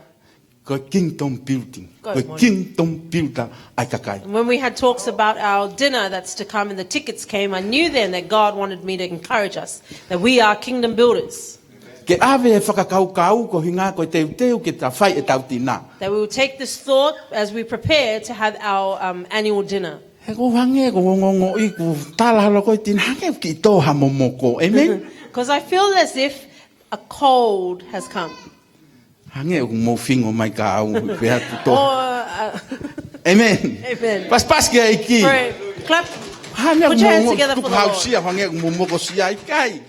E: Ko kingdom building.
F: Go,
E: Ko
F: Moni.
E: kingdom builder ai kakai.
F: When we had talks about our dinner that's to come and the tickets came, I knew then that God wanted me to encourage us that we are kingdom builders.
E: Ke ave e whakakaukau ko hinga ko te teu ke ta whai e tau tina.
F: That we will take this thought as we prepare to have our annual dinner.
E: He ko hange ko ngongo i ko tala halo ko tina hange ki tō ha momoko. Amen.
F: Because I feel as if a cold has come.
E: Hange ko mo fingo mai ka au pe ha tu
F: Or,
E: tō. Amen.
F: amen.
E: Pas ki ai ki.
F: Pray. Clap.
E: Hange
F: Put your hands together
E: ko
F: for the
E: hau
F: Lord.
E: sia hange ko momoko sia ai kai.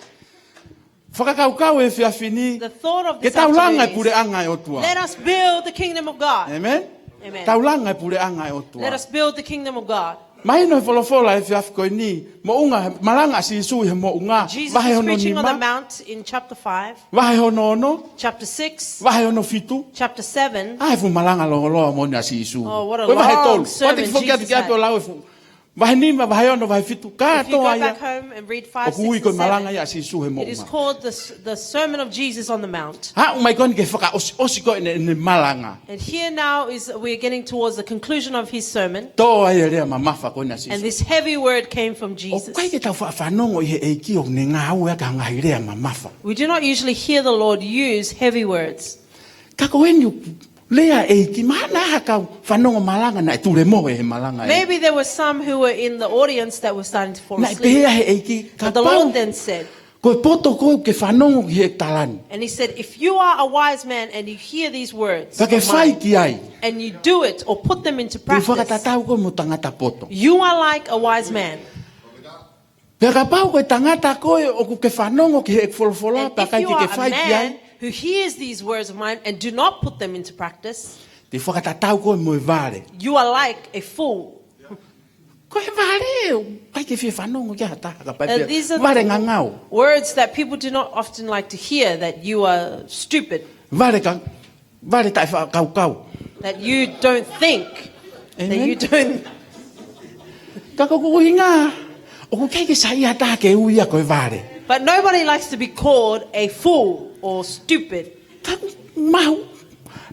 E: Whakakaukau e whiawhini.
F: The thought of
E: Ke
F: this
E: taulanga e
F: afternoon
E: pure
F: is,
E: anga e otua.
F: let us build the kingdom of God.
E: Amen.
F: Amen.
E: Taulanga e pure anga e otua.
F: Let us build the kingdom of God.
E: Mai no wholofola e whiawhiko ni. Mo unga, malanga si isu he mo unga.
F: Jesus
E: Wahe
F: was
E: ono
F: preaching on the
E: nima.
F: mount in chapter 5,
E: Wahe ono ono.
F: chapter 6,
E: Wahe ono fitu.
F: chapter 7.
E: Ai fu malanga lo lo mo na si isu.
F: Oh, what a
E: Koe wahe
F: long
E: tolu.
F: sermon
E: Wate
F: Jesus
E: ki atu
F: had.
E: lau e fu. Wahe nima, wahe ono, wahe fitu. Ka
F: If you go
E: toa ia.
F: back home and read
E: O
F: 5, 6,
E: kui
F: and
E: koe malanga
F: 7,
E: ia si isu he mo
F: it is
E: unga.
F: called the Sermon of Jesus on the Mount.
E: Ha umai koni ke whaka osi koe ne malanga.
F: And here now is we're getting towards the conclusion of his sermon.
E: Toa ia rea mamafa koe na si
F: And
E: isu.
F: this heavy word came from
E: O
F: Jesus.
E: kai ke tau whanongo i he eiki o ne ngā au ea ka ngai rea mamafa.
F: We do not usually hear the Lord use heavy words.
E: Ka koe ni lea eiki, mana haka whanongo malanga na e ture mo e he malanga e.
F: Maybe there were some who were in the audience that were starting to fall
E: Na e
F: asleep.
E: pehea he eiki, ka
F: But the
E: pau,
F: Lord then said,
E: koe poto koe ke whanongo ki he talani.
F: and he said, if you are a wise man and you hear these words
E: Ka ke
F: of
E: whai
F: mine,
E: ki ai,
F: and you do it or put them into
E: te
F: practice,
E: whakatatau koe mo tangata poto.
F: you are like a wise man.
E: Pea ka pau koe tangata koe o ku ke whanongo ki he wholofola,
F: And
E: pa
F: if
E: kai
F: you
E: ki
F: are
E: ke
F: a
E: whai ki ai,
F: man who hears these words of mine and do not put them into practice,
E: te whakatatau koe mo e vare.
F: you are like a fool.
E: Ko he vare, pai ke fie whanongo kia hata ka pai pia.
F: These are
E: Vare ngangau.
F: words that people do not often like to hear, that you are stupid,
E: Vare tai kau.
F: that you don't think, that
E: Amen.
F: you don't.
E: Ka ko hinga. O ko kai ke sai hata ke uia ko vare.
F: But nobody likes to be called a fool or stupid.
E: Ka mau.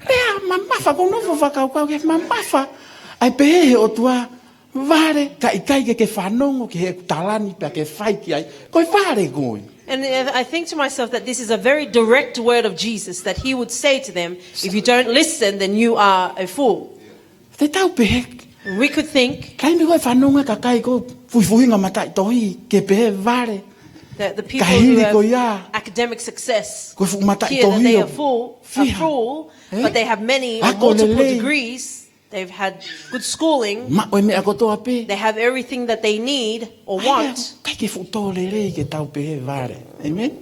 E: Rea mamafa ko no fa kau ke mamafa. Ai pe o tua vare ka ikai ke whanongo ke he talani pa ke whai ki ai. Ko vare koi.
F: And I think to myself that this is a very direct word of Jesus, that he would say to them, if you don't listen, then you are a fool.
E: Te tau pe
F: We could think
E: kai mi ko whanonga ka kai ko fuifuinga matai tohi ke pe vare.
F: that the people
E: Kahiri
F: who
E: ko
F: have
E: ia.
F: academic success
E: Ko fu matai
F: hear that they
E: tohi.
F: are a
E: Fiha.
F: fool,
E: Eh?
F: but they have many or
E: Ako
F: multiple
E: lelei.
F: degrees. They've had good schooling.
E: Ma o me ako toa pe.
F: They have everything that they need or want.
E: Kai ke futo lele ke tau pe vare. Amen.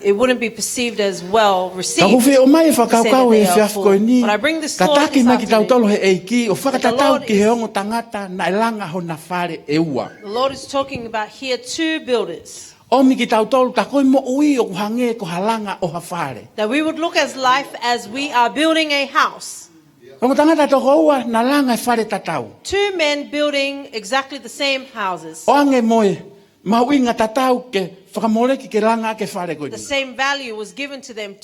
F: It wouldn't be perceived as well
E: Ka
F: received.
E: ko fe o mai
F: to say
E: whakau
F: that
E: kau
F: they
E: e
F: are
E: whiaf
F: full.
E: ko ni.
F: But I bring this
E: Ka
F: thought
E: taki
F: this
E: mai ki tau tolo
F: afternoon.
E: he eiki. O whakata
F: the
E: tau
F: Lord
E: ki he
F: is-
E: ongo tangata na elanga ho na whare e ua.
F: The Lord is talking about here two builders.
E: O mi ki tau tolo ta koe mo ui o kuhange ko halanga o ha whare.
F: That we would look at life as we are building a house.
E: Ongo tangata toko ua na langa e whare tatau.
F: Two men building exactly the same houses.
E: O ange moe, maui ngā tatau ke whakamoreki ke langa ke whare koe
F: The
E: ni.
F: same value was given to them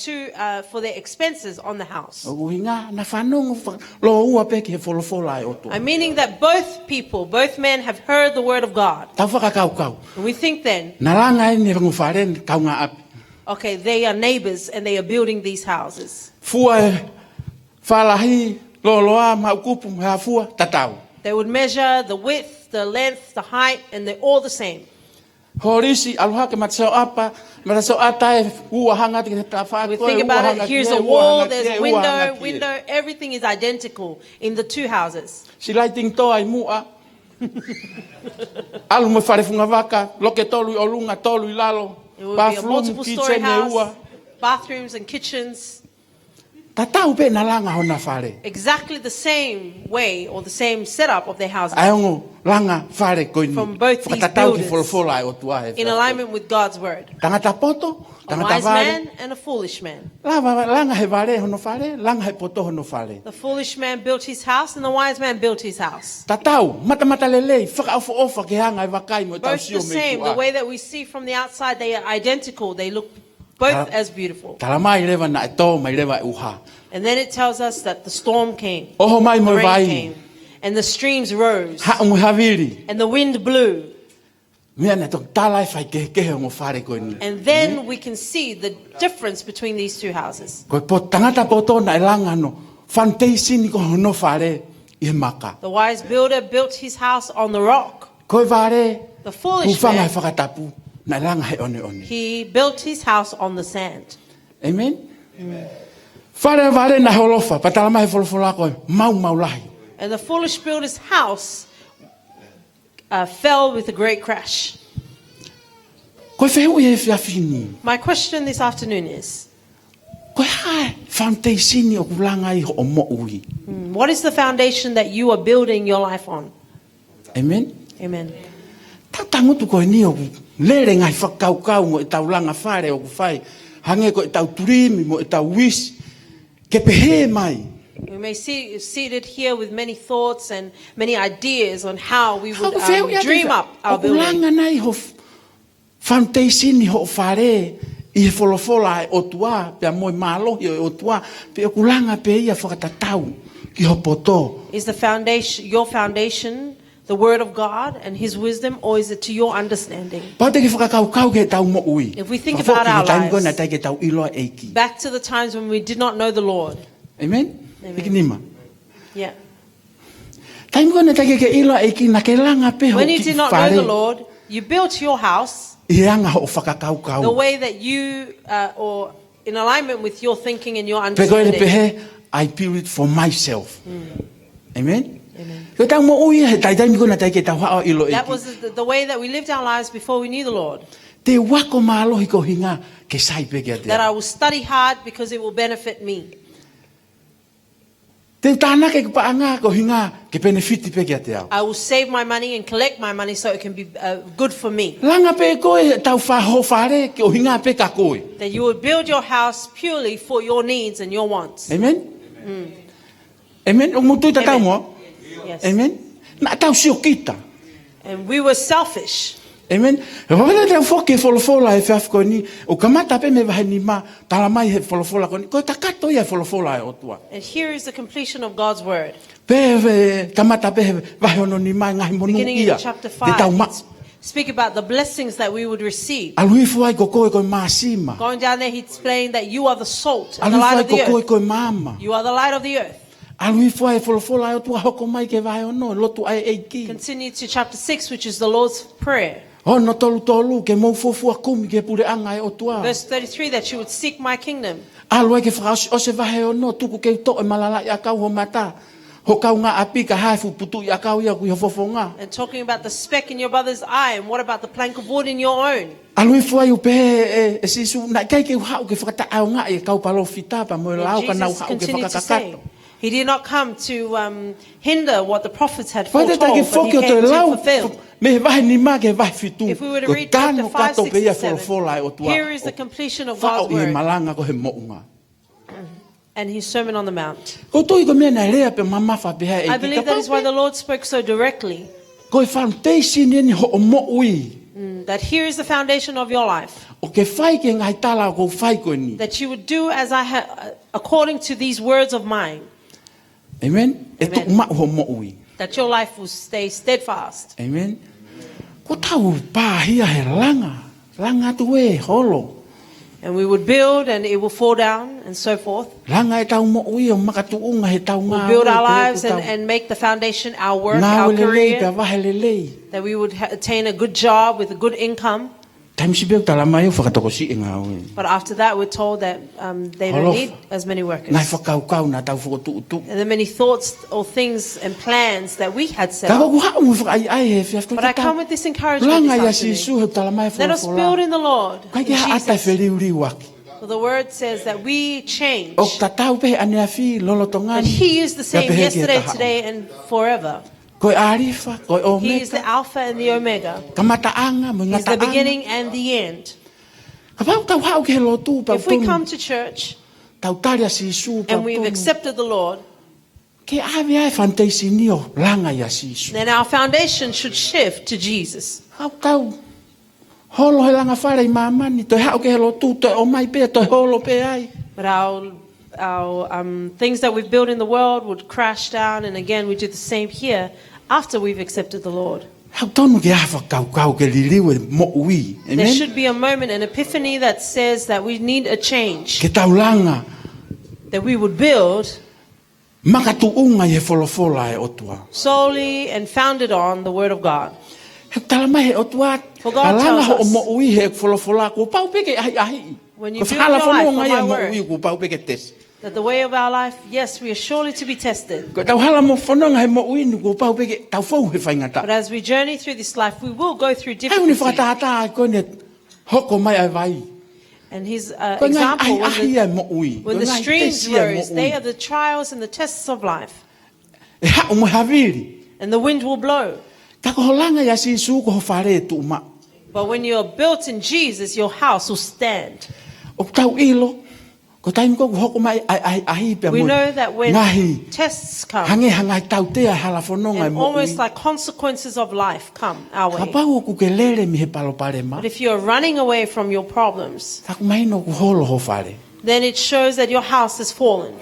F: for their expenses on the house.
E: O uhinga na whanongo lo ua pe ke he wholofola e oto.
F: I'm meaning that both men have heard the word of God.
E: Tau whakakau kau.
F: And we think then,
E: Na langa e ni rangu whare kau ngā api.
F: okay, they are neighbors and they are building these houses.
E: Fua e whalahi lo loa maukupu hea fua tatau.
F: They would measure the width, the length, the height, and they're all the same.
E: Horisi aloha ke matasau apa, matasau ata e ua hanga te ta wha
F: We
E: koe,
F: think
E: ua
F: about
E: hanga
F: it, here's
E: kie,
F: a
E: ua
F: wall,
E: hanga
F: there's
E: kie,
F: a
E: ua hanga kie.
F: window, everything is identical in the two houses.
E: Si lighting toa i mua. Alu me wharefunga waka, loke tolu i olunga, tolu i lalo.
F: It would be a
E: Bathroom,
F: multiple story
E: kitchen e
F: house,
E: ua.
F: bathrooms and kitchens,
E: Tatau pe na langa hona whare.
F: exactly the same way or the same setup of their houses,
E: Ai ongo langa whare koe ni.
F: From both these
E: Whakatau ki
F: builders.
E: wholofola e o tua he.
F: in alignment with God's word.
E: Tangata poto,
F: A
E: tangata
F: wise
E: ware.
F: man and a foolish man.
E: Langa he ware hono whare, langa he poto hono whare.
F: The foolish man built his house and the wise man built his house.
E: Tatau, mata lelei, whakaofa ofa ke hanga e wakai mo tau
F: Both
E: sio
F: the
E: me
F: same. The
E: kua.
F: way that we see from the outside, they are identical. They look both as beautiful.
E: Tala mai rewa na e tō mai rewa e uha.
F: And then it tells us that the storm came,
E: Oho mai
F: the
E: mo
F: rain
E: vai.
F: came, and the streams rose,
E: Ha ungu haviri.
F: and the wind blew.
E: Mea ne tok tala e whai kehe o whare koe ni.
F: And then we can see the difference between these two houses.
E: Koe po tangata po tōna e langa no. Whantei sini ko hono whare i he maka.
F: The wise builder built his house on the rock.
E: Koe whare,
F: The foolish
E: kuwhanga e
F: man,
E: whakatapu. Na e langa he one.
F: he built his house on the sand.
E: Amen? Whare na holofa, patala mai wholofola koe, mau lahi.
F: And the foolish builder's house fell with a great crash.
E: Koe whehu e whiawhini.
F: My question this afternoon is,
E: Koe hae, whantei sini o kulanga i ho o mo ui.
F: what is the foundation that you are building your life on?
E: Amen?
F: Amen.
E: Tau tangutu koe ni o lere ngai whakaukau mo e tau langa whare o kuwhai. Hange ko e tau turimi mo e tau wisi. Ke pehe mai.
F: We may see seated here with many thoughts and many ideas on how we would
E: Hau wheu ia
F: dream up our
E: O
F: building.
E: kulanga nei ho whantei sini ho whare i he wholofola e o tua. Pea moe mālohi o e o tua. Pe o kulanga pe ia whakatatau ki ho poto.
F: Is the foundation your foundation the word of God and his wisdom, or is it to your understanding?
E: Pau te ke whakaukau ke tau mo ui.
F: If we think
E: Ka
F: about
E: whoki
F: our
E: ke taimi koe
F: lives-
E: na tai ke tau iloa eiki.
F: Back to the times when we did not know the Lord.
E: Amen?
F: Amen.
E: Eki nima.
F: Yeah.
E: Taimi koe na tai ke iloa eiki na ke langa pe ho
F: When you
E: ki
F: did not know
E: whare.
F: the Lord, you built your house
E: I anga ho
F: the
E: whakakaukau.
F: way that you, or in alignment with your thinking and your
E: Pe koe ne
F: understanding.
E: pehe, I build it for myself. Amen?
F: Amen.
E: Ko tau mo ui he tai taimi koe na tai ke tau hao ilo
F: That
E: eiki.
F: was the way that we lived our lives before we knew the Lord.
E: Te wako mālohi ko hinga ke sai pe kia te.
F: That I will study hard because it will benefit me.
E: Te tāna ke paanga ko hinga ke benefiti pe kia te au.
F: I will save my money and collect my money so it can be good for me.
E: Langa pe koe tau whaho whare ke o hinga pe ka koe.
F: That you would build your house purely for your needs and your wants.
E: Amen? Amen? O mutu ta tau mo?
F: Yes.
E: Amen? Na tau sio kita.
F: And we were selfish.
E: Amen? E wawela te whoke wholofola e whiafko ni, o kamata pe me wahe ni ma, tala mai he wholofola ko ni, koe takato ia wholofola e otua.
F: And here is the completion of God's word.
E: Pe kamata pe wahe ono ni mai ngahi monu
F: Beginning in
E: ia,
F: chapter
E: te tau
F: 5,
E: ma.
F: it's speak about the blessings that we would receive.
E: Alui fuai ko koe koe maasima.
F: Going down there, he explained that you are the salt and the
E: Alui
F: light
E: fuai
F: of the
E: ko koe
F: earth.
E: koe mama.
F: You are the light of the earth.
E: Alui fuai wholofola e otua hoko mai ke wahe ono, lotu ai eiki.
F: Continue to chapter 6, which is the Lord's Prayer.
E: Ono tolu ke mau fofua kumi ke pure anga e otua.
F: Verse 33, that you would seek my kingdom.
E: Alua ke whakaosi o se wahe ono, tuku ke to e malala i akau ho mata. Ho kau ngā api ka haifu putu i akau ia kui ho fofo
F: And talking about the speck in your brother's eye, and what about the plank of wood in your own?
E: Alui fuai upe e sisu, na kai ke hau ke whakata au ngā e kau palo fitapa mo e
F: And
E: lau ka nau
F: Jesus
E: hau ke
F: continued to say,
E: whakakakato.
F: he did not come to hinder what the prophets had
E: Whai te
F: foretold,
E: ke
F: but he
E: whoki o te
F: came to
E: lau,
F: fulfill.
E: me he wahe ni mā ke wahe fitu.
F: If we were to
E: Ko
F: read chapter
E: tāno
F: 5,
E: kato
F: 6,
E: pe ia
F: and
E: wholofola e
F: 7,
E: otua.
F: here is the completion of
E: Whao
F: God's
E: i he
F: word
E: malanga ko he mounga.
F: and his Sermon on the Mount.
E: Ko tui ko mea nei rea pe mamafa pe hea e
F: I
E: ki
F: believe
E: ka
F: that is why
E: pau
F: the Lord spoke so directly,
E: ko e foundation ni ho o mo ui.
F: that here is the foundation of your life,
E: O ke whai ke ngai tala ko whai ko ni.
F: that you would do as I have, according to these words of mine,
E: Amen? E
F: Amen.
E: tuk ma ho mo ui.
F: that your life will stay steadfast.
E: Amen? Ko tau pāhia he langa. Langa tu e holo.
F: And we would build and it will fall down and so forth.
E: Langa e tau mo ui o makatuunga he tau
F: We'll
E: ngā.
F: build
E: ue
F: our
E: pe
F: lives
E: ko tau.
F: and make the foundation our work,
E: Ngā
F: our
E: ue lelei pe
F: career,
E: wahe lelei.
F: that we would attain a good job with a good income.
E: Taimsi peo tala mai o whakatoko i ngā ue.
F: But after that, we're told that they don't
E: Holo.
F: need as many workers.
E: Ngai whakaukau nā tau whakotu.
F: And the many thoughts or things and plans that we had set
E: Ka
F: up.
E: ko hau mu whakai ai he whiafko
F: But I come with this encouragement
E: Langa ia
F: this
E: si
F: afternoon.
E: su he tala mai
F: Let us build in the Lord.
E: Kai
F: in
E: ke ha ata
F: Jesus.
E: whiriu riwaki.
F: For the word says that we change.
E: O tatau pe anea fi lolo
F: And
E: tongani.
F: He is the same
E: Ia pehe ki he
F: yesterday,
E: tahau.
F: today, and forever.
E: Koe arifa, koe
F: He is the
E: omeka.
F: Alpha and the Omega.
E: Kamata anga, mo
F: He's
E: ngata
F: the
E: anga.
F: beginning and the end.
E: Ka pau tau hau ke he lotu, pau
F: If we
E: tonu.
F: come to church
E: Tau taria si su, pau
F: and we've
E: tonu.
F: accepted the Lord,
E: Ke awe ai fantaisi ni o langa ia si su.
F: then our foundation should shift to Jesus.
E: Hau tau. Holo he langa whare i mamani. Toi hau ke he lotu, toi o mai pe, toi holo pe ai.
F: But our things that we've built in the world would crash down, and again we do the same here after we've accepted the Lord.
E: Hau tonu ke hawa kau ke liriu e mo ui.
F: There
E: Amen?
F: should be a moment, an epiphany that says that we need a change,
E: Ke tau langa.
F: that we would build
E: Makatu unga i he wholofola e otua.
F: solely and founded on the Word of God.
E: He tala mai he otua.
F: For God
E: Ka langa
F: tells
E: ho o
F: us-
E: mo ui he wholofola ko pau peke ahi ahi.
F: When you
E: Ko
F: build
E: whakala
F: your life
E: whanonga
F: on
E: ia
F: my
E: mo
F: word.
E: ui ko pau peke tesi.
F: That the way of our life, yes, we are surely to be tested.
E: Ko tau hala mo whanonga he mo ui ni ko pau peke tau whau he whaingata.
F: But as we journey through this life, we will go through
E: Hai uni
F: difficulty.
E: whakatata ai koe ne hoko mai ai vai.
F: And his
E: Ko ngai
F: example,
E: ahi ahi ai mo ui.
F: when
E: Ko
F: the
E: ngai
F: streams
E: tesi ai mo
F: rose, they
E: ui.
F: are the trials and the tests of life.
E: E hau mo haviri.
F: And the wind will blow.
E: Ka ko holanga ia si su ko ho whare tu ma.
F: But when you are built in Jesus, your house will stand.
E: O tau ilo. Ko taimi ko hoko mai ai ahi pe mo.
F: We know that when
E: Ngahi.
F: tests come,
E: Hange hangai tau te a hala whanonga e
F: and
E: mo ui.
F: almost like consequences of life come our
E: Ka
F: way.
E: pau ku ke lere mi he palo pare ma.
F: But if you're running away from your problems,
E: Ka ku mai no ku holo ho whare.
F: then it shows that your house has fallen.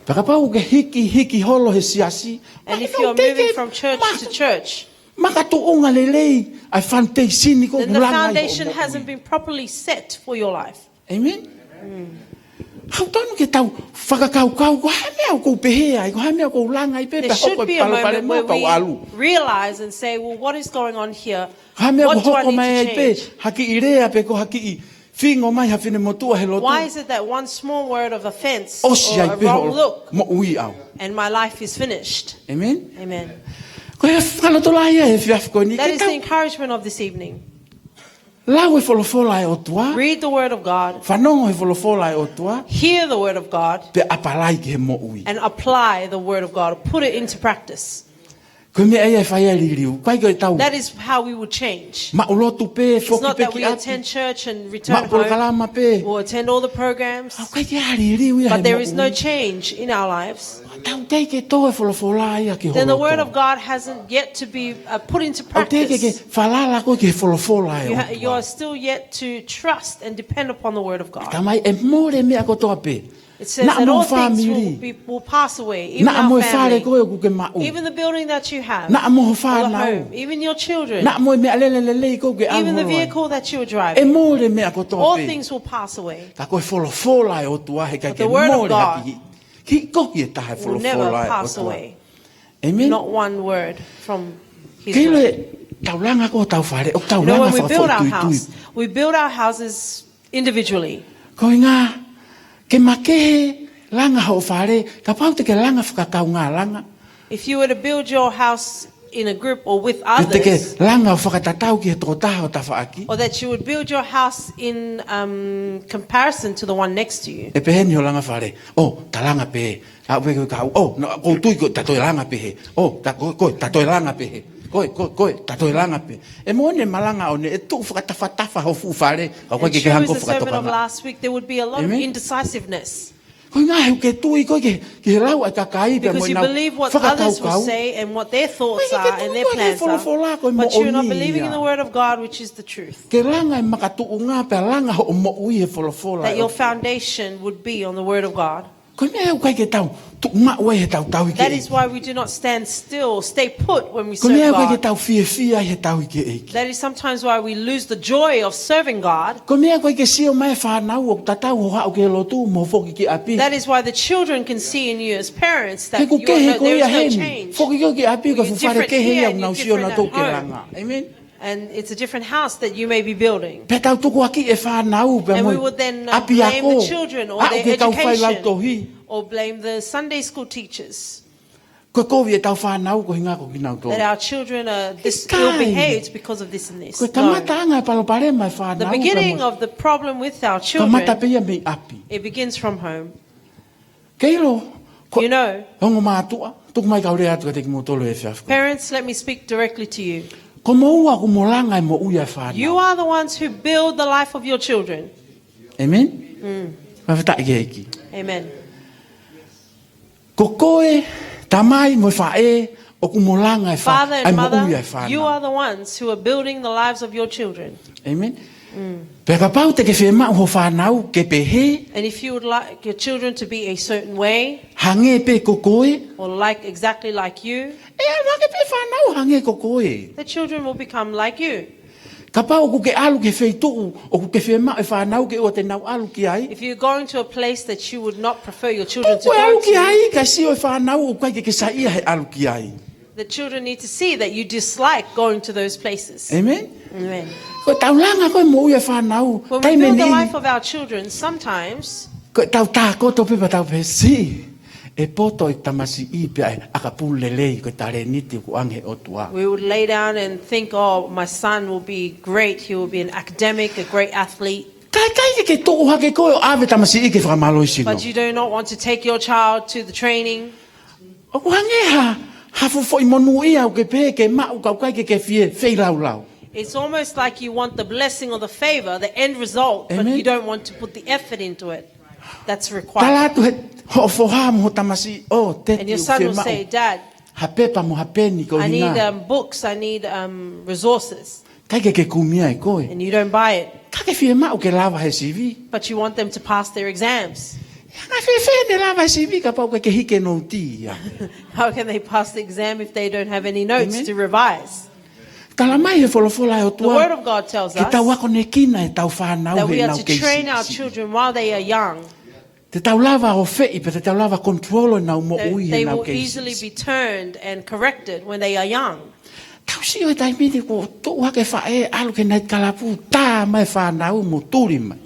E: Ka pau ke hiki holo he siasi.
F: And if you're moving from church to church,
E: Maka tu unga lelei. Ai fante sini ko
F: then the
E: kulanga i ho
F: foundation
E: mo
F: hasn't
E: ui.
F: been properly set for your life.
E: Amen. Hau tonu ke tau whakakau ko hae mea ko pehe ai, ko hae mea ko langa i pe
F: There
E: pe
F: should
E: hoko
F: be
E: e
F: a
E: palo pare
F: moment
E: mo
F: where
E: pau alu.
F: we realize and say, well, what is going on here?
E: Hae mea ko
F: What do I
E: hoko mai
F: need
E: ai
F: to
E: pe,
F: change?
E: haki i rea pe ko haki i whingo mai hawhine motua he lotu.
F: Why is it that one small word of offense
E: Osi
F: or
E: ai
F: a
E: pe
F: wrong
E: ho
F: look
E: mo ui au.
F: and my life is finished?
E: Amen.
F: Amen.
E: Ko e whakalotola ia e whiafko ni.
F: That
E: Ke
F: is the
E: tau
F: encouragement of this evening.
E: Lau e folofola e o tua.
F: Read the word of God.
E: Whanongo e folofola e o tua.
F: Hear the word of God.
E: Pe apalai ki he mo ui.
F: And apply the word of God. Put it into practice.
E: Koe mea e whai e ririu. Kai koe tau.
F: That is how we would change.
E: Ma ulotu pe,
F: It's
E: foki
F: not
E: pe
F: that
E: ki
F: we
E: atu.
F: attend church and
E: Ma
F: return home
E: polokalama pe.
F: or attend all the programs.
E: Au kai kia ririu ia
F: But
E: he
F: there
E: mo
F: is no
E: ui.
F: change in our lives.
E: Tau te ke tō e folofola ia ki
F: Then the
E: holo
F: word
E: tō.
F: of God hasn't yet to be put into
E: Au te ke
F: practice.
E: whalala koe ki he folofola e o
F: You are
E: tua.
F: still yet to trust and depend upon the word of God.
E: Tamai e more mea kotoa pe.
F: It says
E: Na
F: that
E: mo
F: all things
E: family.
F: will pass away, even
E: Na mo
F: our
E: e whare
F: family,
E: koe ku ke mau.
F: even the building that you have,
E: Na mo
F: or the
E: whanau.
F: home, even your children,
E: Na mo mea lele lele koe ke
F: even the
E: angoro.
F: vehicle that you are
E: E
F: driving.
E: more mea kotoa
F: All
E: pe.
F: things will pass away.
E: Ka koe folofola e o tua he kai
F: But
E: ke
F: the word of
E: more
F: God
E: haki. Ki kohi e tahe
F: Will never
E: folofola e o
F: pass
E: tua.
F: away.
E: Amen.
F: Not one word from His
E: Kei
F: word.
E: loe taulanga ko tau whare. O
F: You know,
E: taulanga
F: when we build our
E: whakafo
F: house,
E: tui.
F: we build our houses individually.
E: Ko ngā, ke makehe langa ho whare, ka pau te ke langa whakakau ngā langa.
F: If you were to build your house in a group or with
E: Ke te ke
F: others,
E: langa o whakatatau ki he tōtaha o ta whaaki.
F: or that you would build your house in comparison to the one next to you,
E: E peheni o langa whare. O, ta langa pehe. A upe koe kau. O, kou tui koe ta toi langa pehe. O, koe, ta toi langa pehe. Koe, ta toi langa pehe. E mone malanga o ne, e tū whakatawhatafa ho fu whare. Ka koe
F: and
E: ke
F: true
E: hanko
F: as the servant of
E: whakatokanga.
F: last week, there would be a lot of
E: Amen.
F: indecisiveness
E: Koe ngā heu ke tui koe ke he rau a kakai pe
F: because
E: mo
F: you
E: nau
F: believe what
E: whakakau
F: others will
E: kau.
F: say and what their thoughts
E: Koe ke
F: are
E: tui
F: and their
E: koe ke
F: plans
E: wholofola koe
F: are,
E: mo
F: but you're not
E: oni
F: believing
E: ia.
F: in the word of God, which is the truth.
E: Ke ranga e makatu ngā pe langa ho o mo ui he wholofola.
F: That your foundation would be on the word of God.
E: Koe mea heu kai ke tau, tu ngā ue he tau tau i ke
F: That
E: eiki.
F: is why we do not stand still, stay put when we
E: Koe mea
F: serve
E: heu kai ke
F: God.
E: tau fie fia he tau i ke eiki.
F: That is sometimes why we lose the joy of serving God.
E: Koe mea koe ke sio mai whanau o tatau ho hao ke lotu mo foki ki api.
F: That is why the children can see in you as parents
E: Ke
F: that
E: ku kehe ko
F: there
E: ia
F: is no
E: heni.
F: change.
E: Foki ki api ko
F: You're
E: fu whare
F: different
E: kehe
F: here
E: ia
F: and
E: unau
F: you're
E: sio na
F: different
E: tau
F: at
E: ke
F: home.
E: ranga. Amen.
F: And it's a different house that you may be building.
E: Pe tau tuku aki e whanau pe
F: And
E: moi.
F: we would then
E: Api
F: blame
E: ako.
F: the children or
E: Au
F: their
E: ke kau whai lau
F: education
E: tohi.
F: or blame the Sunday school teachers
E: Koe kovi e tau whanau ko hinga ko kinau tō.
F: that our children are this
E: Kai.
F: ill-behaved because of this and this.
E: Koe
F: No.
E: kamata anga e palopare mai
F: The
E: whanau.
F: beginning of the problem with our
E: Kamata
F: children,
E: pe ia mei api.
F: it begins from home.
E: Keiro.
F: You know,
E: Hongo mātua. Tuku mai kaure atu ka te ki mo tolo e whiawhiko.
F: parents, let me speak directly to you.
E: Ko mo ua ko mo langa e mo ua e whanau.
F: You are the ones who build the life of your children.
E: Amen? Mawhata ike eki.
F: Amen.
E: Ko koe, tamai mo whae, o ku mo langa e
F: Father
E: ai
F: and
E: mo
F: mother,
E: ua e whanau.
F: you are the ones who are building the lives of your children.
E: Amen? Peka pau te ke whema ho whanau, ke pehe,
F: And if you would like your children to be a certain way
E: hange pe ko koe,
F: or like exactly like you,
E: e ana ke pe whanau hange ko koe.
F: the children will become like you.
E: Ka pau ku ke alu ke wheitu, o ku ke whema e whanau ke o te nau alu ki ai.
F: If you're going to a place that you would not prefer your children to
E: Ko alu
F: go
E: ki
F: to,
E: ai, ka sio e whanau o kai ke sa ia he alu ki ai.
F: the children need to see that you dislike going to those places.
E: Amen?
F: Amen.
E: Ko taulanga koe mo ua e whanau,
F: When we
E: tai me
F: build the
E: ni,
F: life of our children, sometimes
E: ko tau tā koto pepa tau pe si, e poto i tamasi i pe ai, aka pūle lei ko tare niti ko ange o tua.
F: we would lay down and think, oh, my son will be great. He will be an academic, a great athlete.
E: Kai ke tō hake koe o ave tamasi i ke whakamalo i sino.
F: But you do not want to take your child to the training.
E: O hange ha fufo i monu ia o ke pe ke mau kau kai ke fie, fei lau lau.
F: It's almost like you want the blessing or the favor, the end result, but
E: Amen.
F: you don't want to put the effort into it. That's required.
E: Talatu he ho foha mo tamasi o te
F: And your son will say, Dad,
E: ha pepa mo ha peni ko
F: I need
E: hinga.
F: books, I need resources,
E: Kai ke kumia i koe.
F: and you don't buy it,
E: Ka ke fie mau ke lava he CV.
F: but you want them to pass their exams.
E: Nga fie ne lava he CV ka pau ke hike no ti ia.
F: How can they pass the exam if they don't have any notes
E: Amen.
F: to revise?
E: Kalamai he folofola e o
F: The Word
E: tua.
F: of God tells
E: Ke tau
F: us
E: wako ne kina e tau whanau
F: that we
E: he
F: are
E: nau
F: to
E: ke
F: train our
E: si.
F: children while they are young.
E: Te tau lava o fei, pe te tau lava controlo nau mo
F: They,
E: ui he
F: they
E: nau
F: will
E: ke
F: easily be turned and corrected when they are young.
E: Tau si o tai miti ko tō hake whae alu ke nai kalapu tā mai whanau mo tūri mai.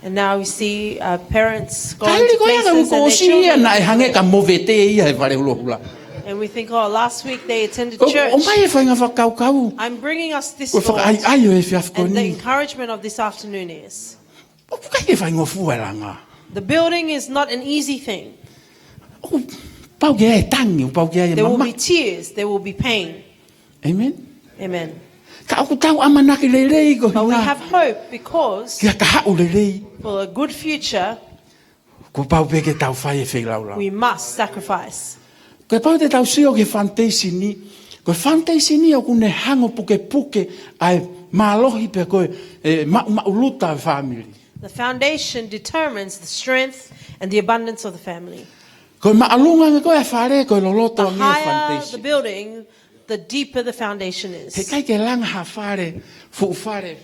F: And now we see parents going
E: Kairi
F: to
E: ko ia
F: places
E: ko
F: and their
E: si ia
F: children.
E: na e hange ka movete ia e whare hula hula.
F: And we think, oh, last week they attended
E: O
F: church.
E: mai e whainga whakaukau.
F: I'm bringing us this
E: Ko
F: thought.
E: whakaaio e whiawhiko
F: And the
E: ni.
F: encouragement of this afternoon is,
E: O kai e whainga fuaranga.
F: the building is not an easy thing.
E: O pau ke e tangi, o pau ke e
F: There will be
E: mama.
F: tears, there will be pain.
E: Amen.
F: Amen.
E: Ka aku tau amanaki lelei ko
F: But we
E: hinga.
F: have hope because
E: Kia ka hau lelei.
F: for a good future,
E: Ko pau peke tau whai e whailau lau.
F: we must sacrifice.
E: Ko pau te tau sio ke fantasy ni. Ko fantasy ni o kune hango puke ai malohi pe koe mauluta family.
F: The foundation determines the strength and the abundance of the family.
E: Ko maalunga me koe e whare koe loloto
F: The
E: a ngia
F: higher the
E: fantasy.
F: building, the deeper the foundation
E: He
F: is.
E: kai ke langa ha whare, fu whare,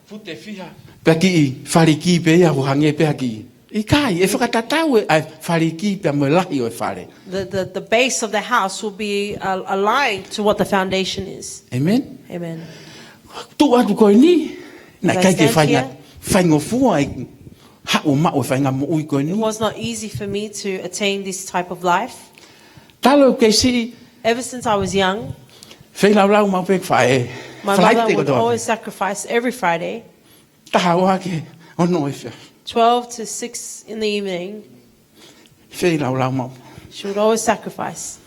E: fu te whiha. Pea ki i whariki pe ia huhange pea ki i. I kai, e whakatatau e ai whariki pea mo lahi o e whare.
F: The base of the house will be aligned to what the foundation is.
E: Amen?
F: Amen.
E: Tu atu koe ni, na
F: As I
E: kai ke
F: stand
E: whainga, whaingo fua i hao mao e whainga mo ui koe
F: It
E: ni.
F: was not easy for me to attain this type of life.
E: Talo ke si,
F: Ever since I was young,
E: whailau lau mau pek whae.
F: my
E: Whalaite
F: mother
E: ko
F: would
E: toa.
F: always sacrifice every Friday,
E: Taha oa ke, ono e whia.
F: 12 to 6 in the evening.
E: Whailau lau mau.
F: She would always sacrifice.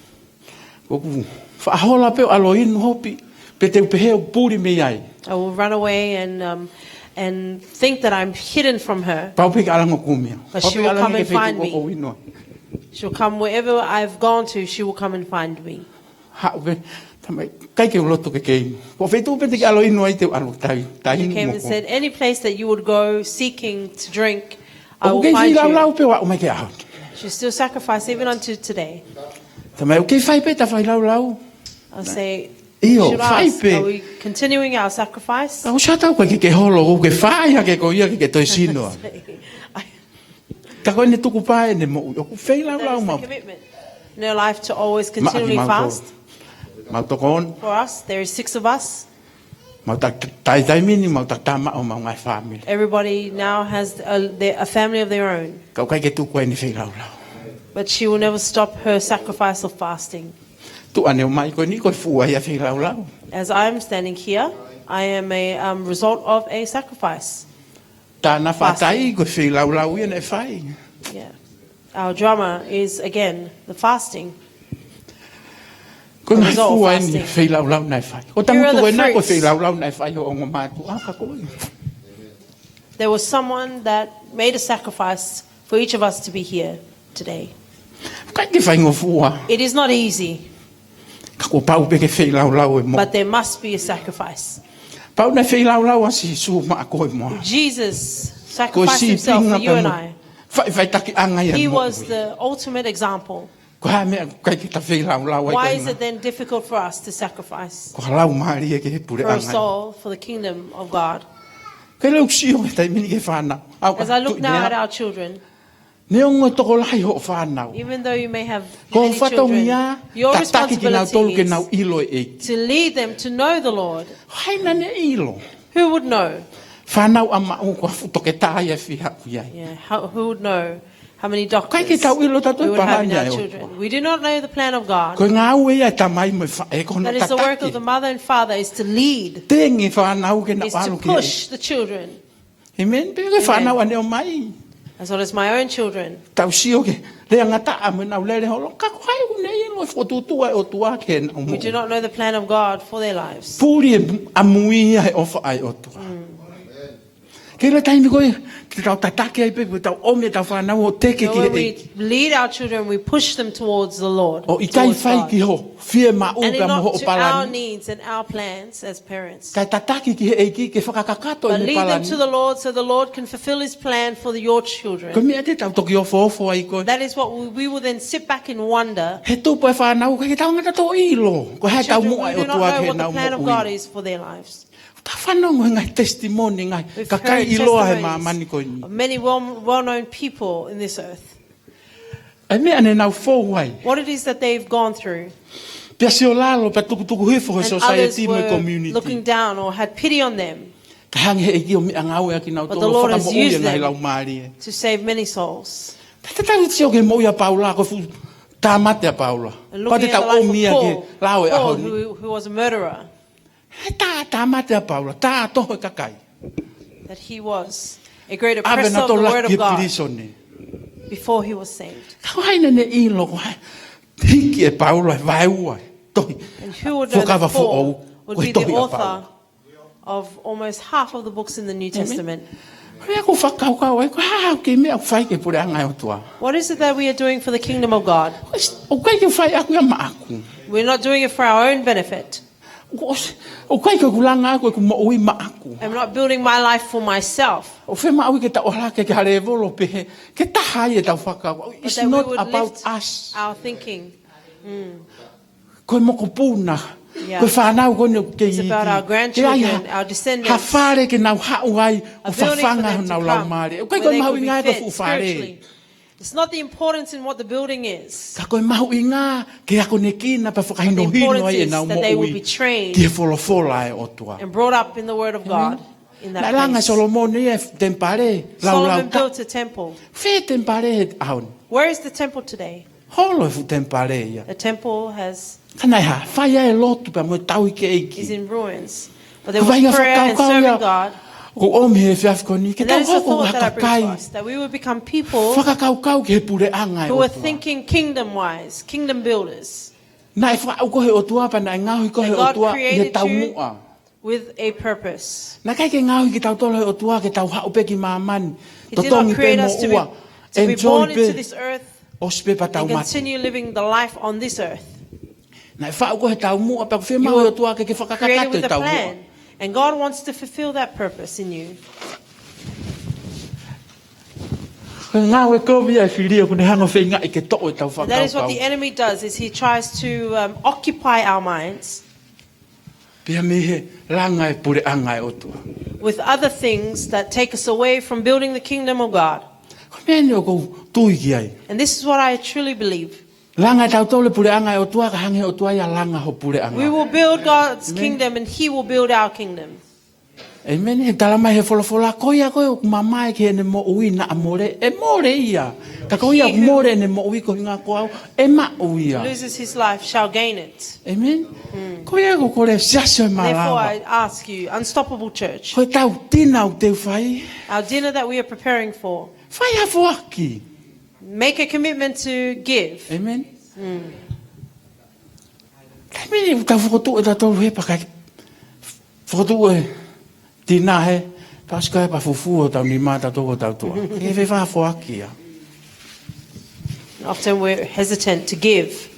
E: Koku, whaahola peo alo inu hopi, pe te upeheo puri me ai.
F: I will run away and think that I'm hidden from her.
E: Pau peke alango kumia.
F: But she will come and find me.
E: O inoa.
F: She'll come wherever I've gone to, she will come and find me.
E: Hao pe, tamai, kai ke uloto ke kei. Ko whetu pe te alo inu ai te alo tai, tai
F: She
E: inu
F: came
E: mo
F: and
E: ko.
F: said, any place that you would go seeking to drink, I
E: O
F: will
E: kei
F: find
E: lau lau
F: you.
E: pe wa o mai ke aho.
F: She still sacrificed even unto today.
E: Tamai, o kei whai pe ta whai lau lau.
F: I'll say,
E: Iyo,
F: should
E: whai
F: ask,
E: pe.
F: are we continuing our sacrifice?
E: Ka o shatau koe ke holo, o ke whai ha ke ko ia ke toi sinoa. Ka koe ne tuku pae ne mo, o ku whai lau
F: That
E: lau
F: is the
E: mau.
F: commitment in our life to always
E: Ma-
F: continually
E: mau
F: fast.
E: Mau toko on,
F: For us, there is 6 of us.
E: mau tai tai mini, mau tama o mau ngai family.
F: Everybody now has a family of their own.
E: Ka o kai ke tuku ai ni whai lau lau.
F: But she will never stop her sacrifice of fasting.
E: Tu ane o mai koe ni koe fua ia whai lau lau.
F: As I'm standing here, I am a result of a sacrifice.
E: Tāna whātai koe whai lau lau ia ne whai.
F: Yeah. Our drama is, again, the fasting.
E: Ko
F: The
E: ngai
F: result of
E: fua ai ni
F: fasting.
E: whai lau lau nai whai. O
F: Here
E: tamu
F: are
E: tu
F: the
E: e nā koe
F: fruits.
E: whai lau lau nai whai o ongo mātu. Ka koe.
F: There was someone that made a sacrifice for each of us to be here today.
E: Kai ke whai ngo fua.
F: It is not easy,
E: Ka ko pau pe ke whai lau lau e mo.
F: but there must be a sacrifice.
E: Pau nei whai lau lau asi su ma koe moa.
F: Jesus
E: Ko
F: sacrificed
E: si
F: himself
E: pinga
F: for you
E: pe
F: and
E: mo.
F: I.
E: Whai taki anga ia
F: He
E: mo.
F: was the ultimate example.
E: Ko ha mea kai ki ta whai lau lau ai
F: Why
E: koe
F: is
E: ngā.
F: it then difficult for us to sacrifice
E: Ko lau maari e ke he pure
F: for a
E: anga.
F: soul, for the kingdom of God?
E: Kai lau sio e tai mini ke whānau. Au ka
F: As I look
E: tu
F: now
E: nea.
F: at our children,
E: Ne ongo toko lai ho whānau.
F: even though you may have
E: Ko
F: many
E: whatau
F: children,
E: mia,
F: your
E: ta taki ki nau tolu ke nau
F: responsibility
E: ilo e
F: is
E: eki.
F: to lead them to know the Lord.
E: Haina ne ilo.
F: Who would know?
E: Whanau ama o kua futo ke tāia whiha kuiai.
F: Yeah, who would know how many
E: Kai
F: doctors
E: ke tau ilo tatu
F: we
E: e
F: would have in
E: pahania
F: our
E: e o.
F: children? We do not know the plan of God.
E: Koe ngā ue ia tamai me wha e kono
F: That is the work of the
E: tataki.
F: mother and father, is to lead,
E: Tengi whanau ke na
F: is to
E: walu ki e.
F: push the children.
E: Amen. Pe ke whanau ane o mai.
F: As well as my own children.
E: Tau sio ke. Rea ngata a me nau lere holo. Ka koe une ilo e whotutua e o tua ke na umo.
F: We do not know the plan of God for their lives.
E: Puri e amui ia e ofa ai o tua. Ke la taimi koe. Te tau tatake ai pe. Tau ome tau whanau o teke
F: So
E: ki
F: when
E: e.
F: we lead our children, we push them towards the Lord.
E: O i kai
F: towards
E: whai
F: God.
E: ki ho. Fie ma
F: And
E: uka mo ho
F: not
E: o
F: to our
E: palani.
F: needs and our plans as parents.
E: Kai tataki ki he eiki ke whakakakato
F: But
E: i me
F: lead them to
E: palani.
F: the Lord so the Lord can fulfill his plan for your
E: Ko
F: children.
E: mea te tau toki o fofo ai koe.
F: That is what we will then sit back and wonder.
E: He tupu e whanau, kai ke tau ngata tō ilo. Ko hei tau
F: Children,
E: mua
F: we
E: e o
F: do not
E: tua
F: know
E: ke
F: what the
E: nau
F: plan of
E: mo
F: God
E: ui.
F: is for their lives.
E: Ta whanau ngai testimoni ngai.
F: We've
E: Ka kai
F: heard
E: iloa he mamani koe
F: testimonies
E: ni.
F: of many well-known people in this earth.
E: Ai mea ane nau fōu ai.
F: What it is that they've gone through.
E: Pia si o lalo, pia tuku hefo he
F: And others
E: society me
F: were
E: community.
F: looking down or had pity on them
E: Ka hangi he eiki o mea ngau e ki nau
F: But the
E: tō
F: Lord has
E: whakamo ui
F: used
E: ngai
F: them.
E: lau maari e.
F: to save many souls.
E: Ta tau tio ke mo ia paula ko fu Tā mate a Paula.
F: And
E: Pa
F: looking
E: te
F: at
E: tau
F: the life
E: omia
F: of
E: ke lau e
F: Paul,
E: ahoni.
F: who was a murderer,
E: He tā mate a Paula. Tā toho e kakai.
F: that he was a great
E: Ave
F: oppressor
E: na
F: of
E: to
F: the word
E: laki e
F: of God
E: pirisone.
F: before he was saved.
E: Kau haina ne i loko hai. Hiki e Paula e vai ua. Tohi.
F: And who would know
E: Whakawa
F: that
E: fo au.
F: Paul would
E: Koe
F: be the
E: tohi a
F: author
E: Paula.
F: of almost half of the books in the New Testament?
E: Hea ko whakau e ko hao ke mea whai ke pure angai o tua.
F: What is it that we are doing for the kingdom of God?
E: O kai ke whai aku ia maaku.
F: We're not doing it for our own benefit.
E: O kai ke kulanga aku e ku mo ui maaku.
F: I'm not building my life for myself.
E: O whema au ke ta ola ke hare volo pehe. Ke tahai e tau whakau.
F: But
E: It's
F: that we
E: not
F: would
E: about
F: lift
E: us.
F: our thinking.
E: Koe moko pūna.
F: Yeah.
E: Koe whanau koe ke
F: It's about our grandchildren, our descendants.
E: Ha whare ke nau hau ai o
F: A building for
E: whawhanga
F: them to
E: nau lau
F: come,
E: maare. O
F: where
E: kai koe
F: they
E: mahu
F: could be
E: ingai ko
F: fed
E: fu whare.
F: spiritually. It's not the importance in what the building is.
E: Ka koe mahu inga ke ako ne kina pa whakahino
F: The
E: hino
F: importance
E: ai e
F: is
E: nau
F: that
E: mo
F: they will
E: ui.
F: be trained
E: Ki e wholofola e o tua.
F: and brought up in the word of God in
E: Na
F: that
E: langa
F: place.
E: Solomoni e tempare. Lau lau
F: Solomon
E: ka.
F: built a temple.
E: Whe tempare e aun.
F: Where is the temple today?
E: Holo e fu tempare ia.
F: The temple
E: Kanai ha, whai ai lotu pa mo tau i ke
F: is
E: eiki.
F: in ruins. But there
E: Vai
F: was
E: ngā
F: prayer and
E: whakau
F: serving
E: ia.
F: God.
E: Ko omi he whiawhiko ni. Ke
F: And
E: tau
F: that is the
E: hoko
F: thought that I bring to
E: hakakai.
F: us, that we would become people
E: Whakakau ke he pure angai
F: who
E: o
F: are
E: tua.
F: thinking kingdom-wise, kingdom builders,
E: Nā e whakau ko he o tua pa nā e ngāhui ko he
F: that
E: o
F: God
E: tua i he
F: created
E: tau
F: you
E: mua.
F: with a purpose.
E: Nā kai ke ngāhui ki tau tolo he o tua ke tau hau pe ki māmani.
F: He did not create us to be born into this earth
E: O spe pa tau
F: and
E: mati.
F: continue living the life on this earth.
E: Nā e whakau ko he tau mua pa ko
F: You
E: whema he o
F: were
E: tua ke
F: created
E: whakakakato
F: with
E: i
F: a
E: tau mua.
F: plan. And God wants to fulfill that purpose in you.
E: Ngā we kovi ai whiria kune hango whenga i ke toko i tau
F: And that is what
E: whakau
F: the
E: kau.
F: enemy does, is he tries to occupy our minds
E: Pia me he ranga e pure angai o tua.
F: with other things that take us away from building the kingdom of God.
E: Ko mea ni o kou tui ki ai.
F: And this is what I truly believe.
E: Langa e tau tole pure angai o tua ka hange o tua ia langa ho pure
F: We
E: angai.
F: will build God's kingdom and he will build our kingdom.
E: Amen. He talamai he wholofola. Koia koe o mamai ke ne mo ui na amore. E more ia. Ka koia
F: He who-
E: more ne mo ui ko hinga ko au. E ma uia.
F: Loses his life shall gain it.
E: Amen. Koia ko kore siaso e
F: Therefore,
E: malawa.
F: I ask you, Unstoppable Church,
E: Koe tau tina o te whai.
F: our dinner that we are preparing for,
E: Whai a fuaki.
F: make a commitment to give.
E: Amen. Kai mene tau whakotu e tau he pakai. Whakotu e tina he. Paska e pa fufu o tau ni mata toko tau tua. E ve wha fuaki ia.
F: Often we're hesitant to give.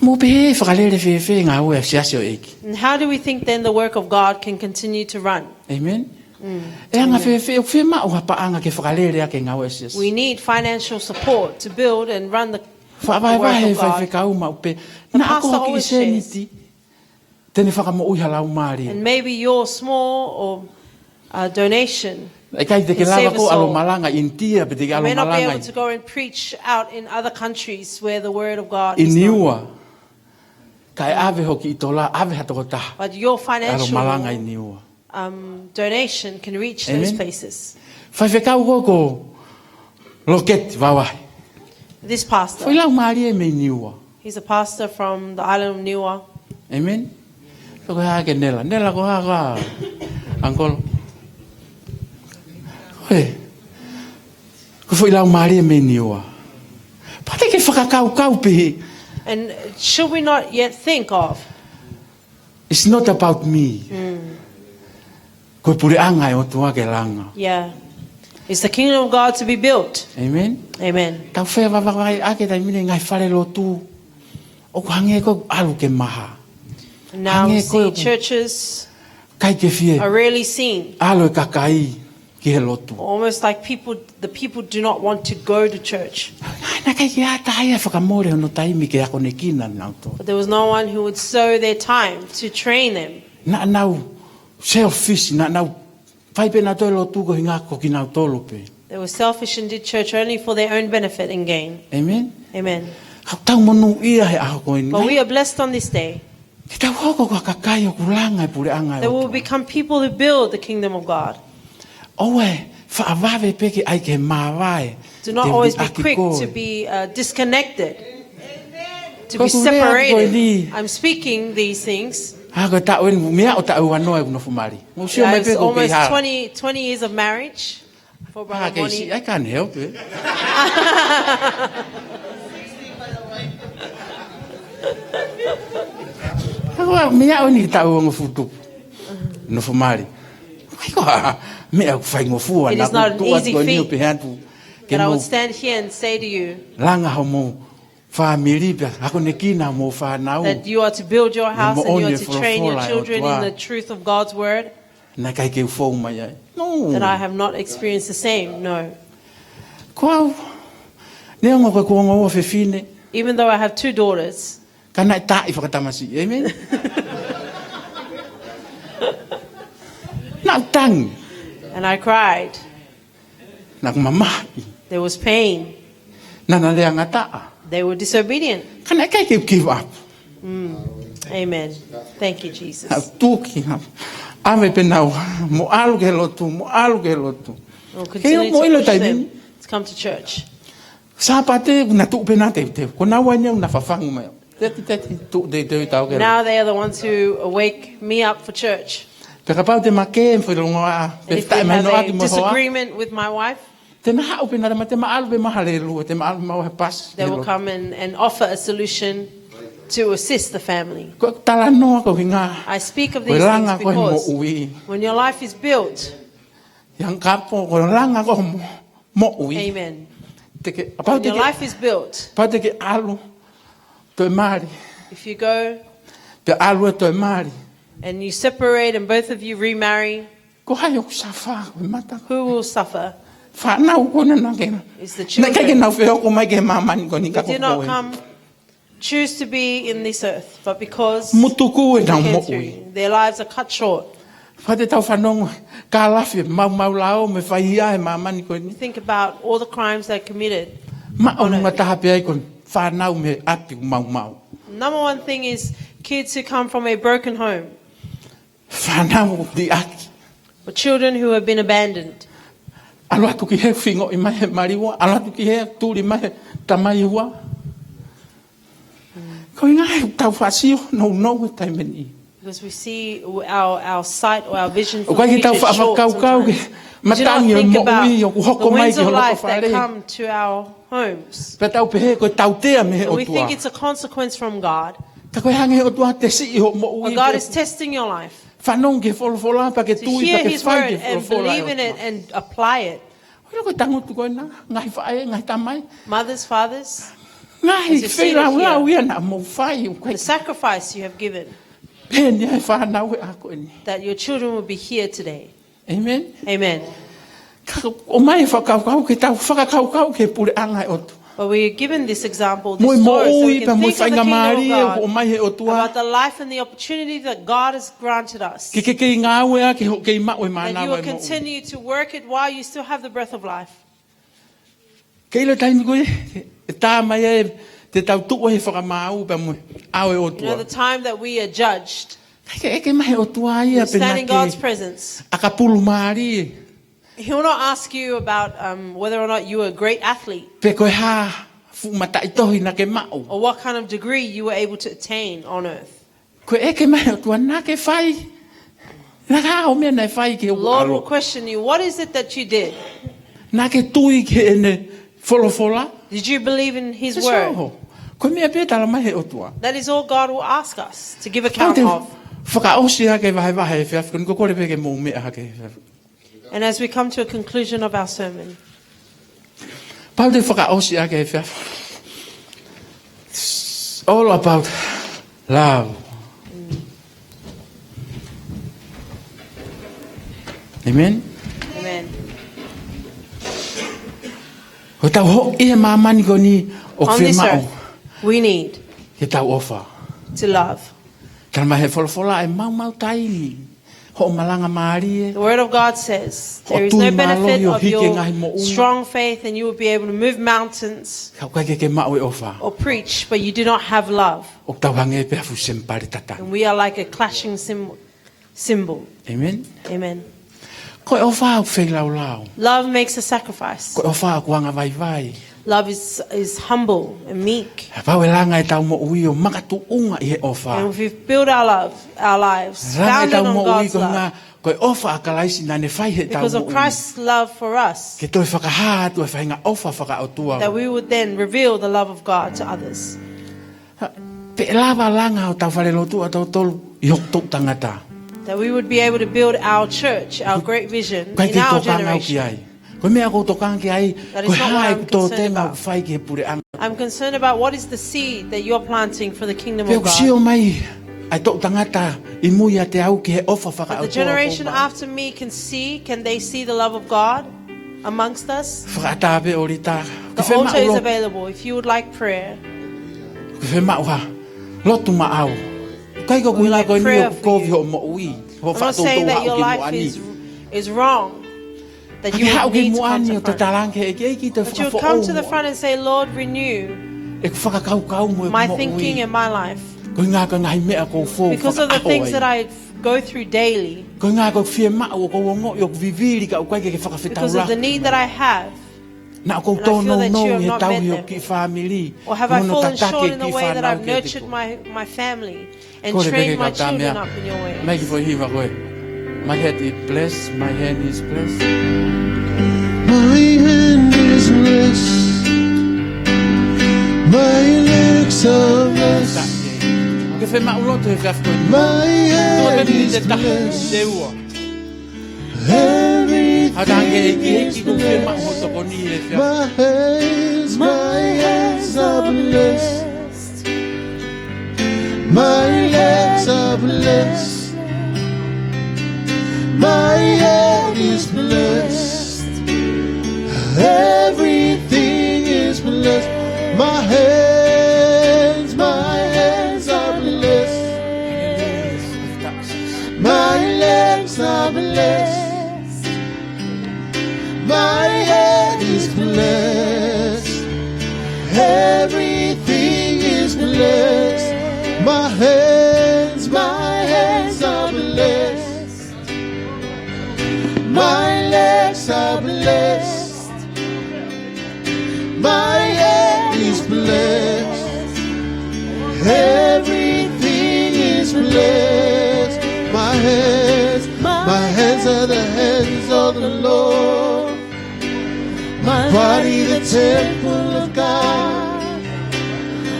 E: Mo pe he whakalere whewhe ngā ue siaso eki.
F: And how do we think then the work of God can continue to run?
E: Amen. E anga whewhe o whema o hapa anga ke whakalere ake ngā ue siaso.
F: We need financial support to build and run the
E: Whaawai
F: work
E: wahe
F: of
E: whewhe
F: God.
E: kau mau pe.
F: The
E: Na ako
F: pastor
E: hoki i
F: always
E: se
F: shares.
E: niti. Tene whakamo ui halau maari.
F: And maybe your small or donation,
E: E kai te ke
F: And
E: lava
F: save
E: ko
F: us
E: alo
F: all.
E: malanga intia pe te ke
F: you
E: alo
F: may not be
E: malanga
F: able to go and preach out in other countries where the word of God
E: i
F: is not.
E: niua. Kai ave hoki i tola ave hatoko taha.
F: But your
E: Alo
F: financial
E: malanga i niua.
F: donation can reach
E: Amen.
F: those places.
E: Whai kau ko loketi wawahi.
F: This
E: Whai
F: pastor,
E: lau maari e me niua.
F: he's a pastor from the island of Niua.
E: Amen. Ko ha ke nela. Nela ko ha ka. Angkol. Hei. Ko foi lau maari e me niua. Pate ke whakakau kau pe.
F: And should we not yet think of,
E: It's not about me. Ko pure angai o tua ke langa.
F: is the kingdom of God to be built?
E: Amen.
F: Amen.
E: Tau whea wawai ake tai mine ngai whare lo tu. O ko hange ko alu ke maha.
F: And now we
E: Hange
F: see
E: koe-
F: churches
E: Kai ke fie.
F: are rarely seen.
E: Alo e kakai ki he lotu.
F: Almost like the people do not want to go to church.
E: Na kai ki ata ai e whakamore ono taimi ke ako ne kina nau to.
F: But there was no one who would sow their time to train them.
E: Na nau selfish na nau whai pe na toi lotu ko hinga ko ki nau tolo pe.
F: They were selfish and did church only for their own benefit and gain.
E: Amen.
F: Amen.
E: Hau tau monu ia he aho ko
F: But we
E: ina.
F: are blessed on this day
E: Ki tau hoko ko kakai o kulanga e pure angai
F: that we
E: o
F: will
E: tua.
F: become people who build the kingdom of God.
E: Oe, Whaavave peke ai ke mawai.
F: Do not always be quick to be disconnected, to be separated. I'm speaking these things.
E: It's
F: almost 20 years of marriage for Brother Moni.
E: I can't help it.
F: It is not an easy feat that I would stand here and say to you that you are to build your house and you are to train your children in the truth of God's word.
E: No.
F: That I have not experienced the same. No. Even though I have 2 daughters.
E: Amen.
F: And I cried. There was pain. They were disobedient.
E: Give up.
F: Amen. Thank you, Jesus.
E: We'll continue
F: to push them to come to church. Now they are the ones who wake me up for church. And if they have a disagreement with my wife, they will come and offer a solution to assist the family. I speak of these things because when your life is built, amen. When your life is built, if you go and you separate and both of you remarry, who will suffer? It's the children. They did not choose to be in this earth, but because their lives are cut short. Think about all the crimes they committed. Number one thing is kids who come from a broken home. Or children who have been abandoned. Because we see our sight or our vision for the future is short sometimes. We do not think about the winds of life that come to our homes. And we think it's a consequence from God. But God is testing your life. To hear His word and believe in it and apply it. Mothers, fathers, as you've seen it here, the sacrifice you have given, that your children will be here today.
E: Amen.
F: Amen. But we are given this example, this story, so we can think of the kingdom of God, about the life and the opportunity that God has granted us. And you will continue to work it while you still have the breath of life. You know, the time that we are judged, we stand in God's presence. He will not ask you about whether or not you are a great athlete or what kind of degree you were able to attain on earth. The Lord will question you, what is it that you did? Did you believe in His word? That is all God will ask us to give account of. And as we come to a conclusion of our sermon,
E: it's all about love. Amen.
F: amen. On this earth, we need to love. The word of God says there is no benefit of your strong faith and you will be able to move mountains or preach, but you do not have love. And we are like a clashing cymbal.
E: Amen.
F: Amen.
E: Ko o fa o fe lau lau.
F: Love makes a sacrifice.
E: Ko o fa ko anga vai vai.
F: Love is humble and meek.
E: Pa we langa e tau mo ui o makatu unga i he o fa.
F: And if we've built our lives
E: Ranga e
F: founded
E: tau
F: on
E: mo ui
F: God's
E: ko
F: love,
E: nga ko o fa akalaisi na ne fai he tau
F: because
E: mo
F: of
E: ui.
F: Christ's love for us,
E: Ke toi whakaha tu e whainga o fa whakautua.
F: that we would then reveal the love of God to others.
E: Pe lava langa o tau whare lotu a tau tolu i hok tok tangata.
F: That we would be able to build our church, our great vision
E: Kai
F: in
E: ki
F: our
E: tokanga au ki
F: generation.
E: ai. Ko mea ko tokanga ki ai,
F: That
E: ko
F: is not what
E: hae
F: I'm
E: ko tō
F: concerned
E: tenga
F: about.
E: o whai ki he pure anga.
F: I'm concerned about what is the seed that you're planting for the kingdom
E: Pe
F: of
E: o sio
F: God.
E: mai, ai tok tangata i mui a te au ki he ofa
F: But
E: whakautua.
F: the generation after me can they see the love of God amongst us?
E: Whakatape o rita.
F: The altar is available if you would like prayer.
E: Ko whe mauha, lotu ma au. Kai ko
F: We
E: kuina
F: like
E: ko ni
F: prayer
E: o
F: for
E: kovi
F: you.
E: o mo ui. Ho
F: I'm not saying that your life is wrong, that you
E: hau
F: would
E: ki
F: need to come
E: moani
F: to
E: o
F: the
E: te
F: front.
E: taranke e ki ki te
F: But you would come to the
E: whakawhao.
F: front and say, Lord, renew
E: E ku whakakau mo e
F: my
E: mo
F: thinking
E: ui.
F: and my life.
E: Ko ngā ka ngai mea ko fō
F: Because of the
E: whakakau
F: things
E: ai.
F: that I go through daily,
E: Ko ngā ko fie mao o ko wongo i o viviri ka o kai ke whakawhetau
F: because of the need that I have,
E: Na ko
F: And I feel
E: tono
F: that
E: no
F: you have
E: he
F: not
E: tau
F: met
E: i o
F: them.
E: ki family.
F: or have I
E: Mono
F: fallen
E: tatake
F: short in the
E: ki
F: way that
E: whanau
F: I've
E: ke te
F: nurtured
E: ko.
F: my family and
E: Ko re
F: trained
E: peke
F: my
E: ka tā
F: children
E: mea.
F: up in your
E: Mai
F: ways?
E: ki fo hiwa koe. My head is blessed, my hand is blessed.
A: My hand is blessed. My legs are blessed.
E: Ke whe mauloto he whiawhi koe.
A: My hand
E: Tō
A: is
E: te taha
A: blessed.
E: te ua.
A: Everything
E: Harange e ki
A: is
E: ko whe mau
A: blessed.
E: toko ni he whiawhi.
A: My hands are blessed. My legs are blessed. My head is blessed. Everything is blessed. My hands are blessed. My legs are blessed. My head is blessed. Everything is blessed. My hands are blessed. My legs are blessed. My head is blessed. Everything is blessed. My hands are the hands of the Lord. My body the temple of God.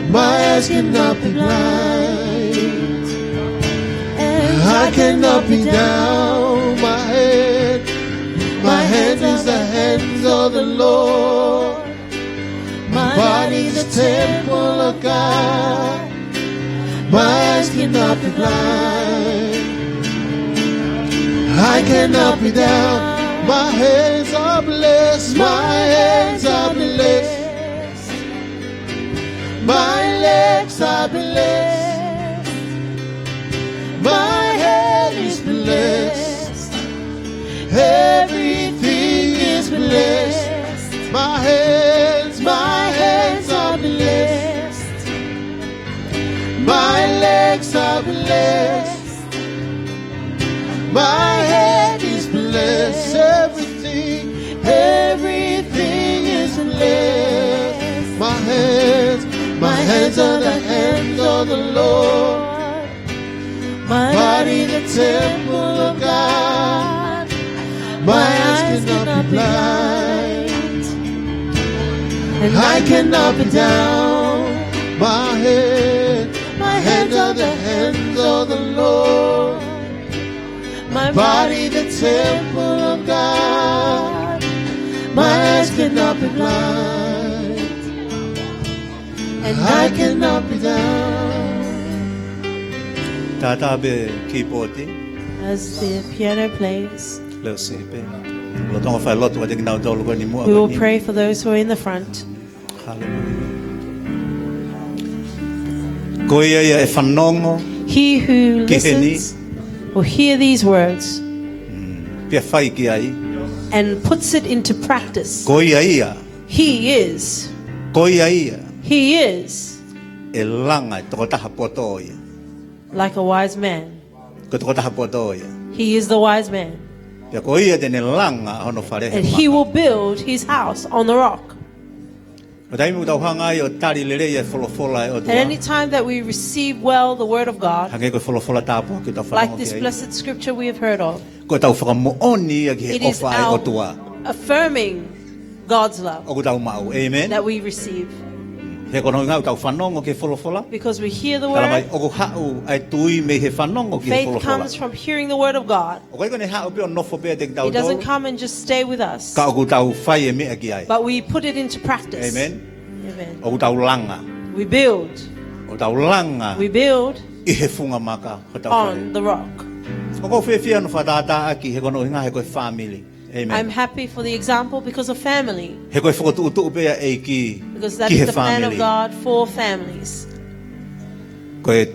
A: My eyes cannot be blind. I cannot be down. My hand is the hands of the Lord. My body the temple of God. My eyes cannot be blind. I cannot be down. My hands are blessed. My hands are blessed. My legs are blessed. My head is blessed. Everything is blessed. My hands are blessed. My legs are blessed. My head is blessed. Everything is blessed. My hands are the hands of the Lord. My body the temple of God. My eyes cannot be blind. And I cannot be down. My hands are the hands of the Lord. My body the temple of God. My eyes cannot be blind. And I cannot be down.
D: Tata be keyboard
F: As the piano plays,
D: leo si pe. Lo tonga fai lotu wa te kinau tolu ko ni mua.
F: we will pray for those who are in the front.
D: Hallelujah. Ko ia e whanongo,
F: He who
D: Kiheni.
F: listens will hear these words
D: pia whai ki ai.
F: and puts it into practice.
D: Ko ia,
F: He is
D: e langa i toko taha poto ia.
F: like a wise man.
D: Ko toko taha poto ia.
F: He is the wise man.
D: Pe ko ia te ne langa hono whare he
F: and he will build his house on the rock.
D: O taimu tau hanga i o tari lere ia wholofola e o
F: And
D: tua.
F: any time that we receive well the word of God,
D: Hange koe wholofola tāpua ki tau
F: like
D: whanongo
F: this
D: ki ai.
F: blessed scripture we have heard of,
D: Ko tau whakamooni ia ki he
F: it is
D: ofa e o tua.
F: our affirming God's love
D: O ku tau mau. Amen.
F: that we receive.
D: He kono ngau tau whanongo ki wholofola.
F: Because we hear the
D: Tala mai
F: word,
D: o ku hau ai tui me he whanongo ki he
F: faith
D: wholofola.
F: comes from hearing the word of God.
D: O koe kone hau pe o nofo pe te tau
F: It doesn't
D: tau.
F: come and just stay with us,
D: Ka o ku tau whai e mea ki ai.
F: but we put it into practice.
D: Amen.
F: Amen.
D: O ku tau langa.
F: We build.
D: O tau langa
F: We build
D: i he funga maka ho tau
F: on
D: whare.
F: the rock.
D: O ko whiwhia no whatata aki he kono hinga he koe family.
F: I'm
D: Amen.
F: happy for the example because of family.
D: He koe whakatu pea e ki
F: Because that
D: ki
F: is
D: he
F: the plan of
D: family.
F: God for families.
D: Koe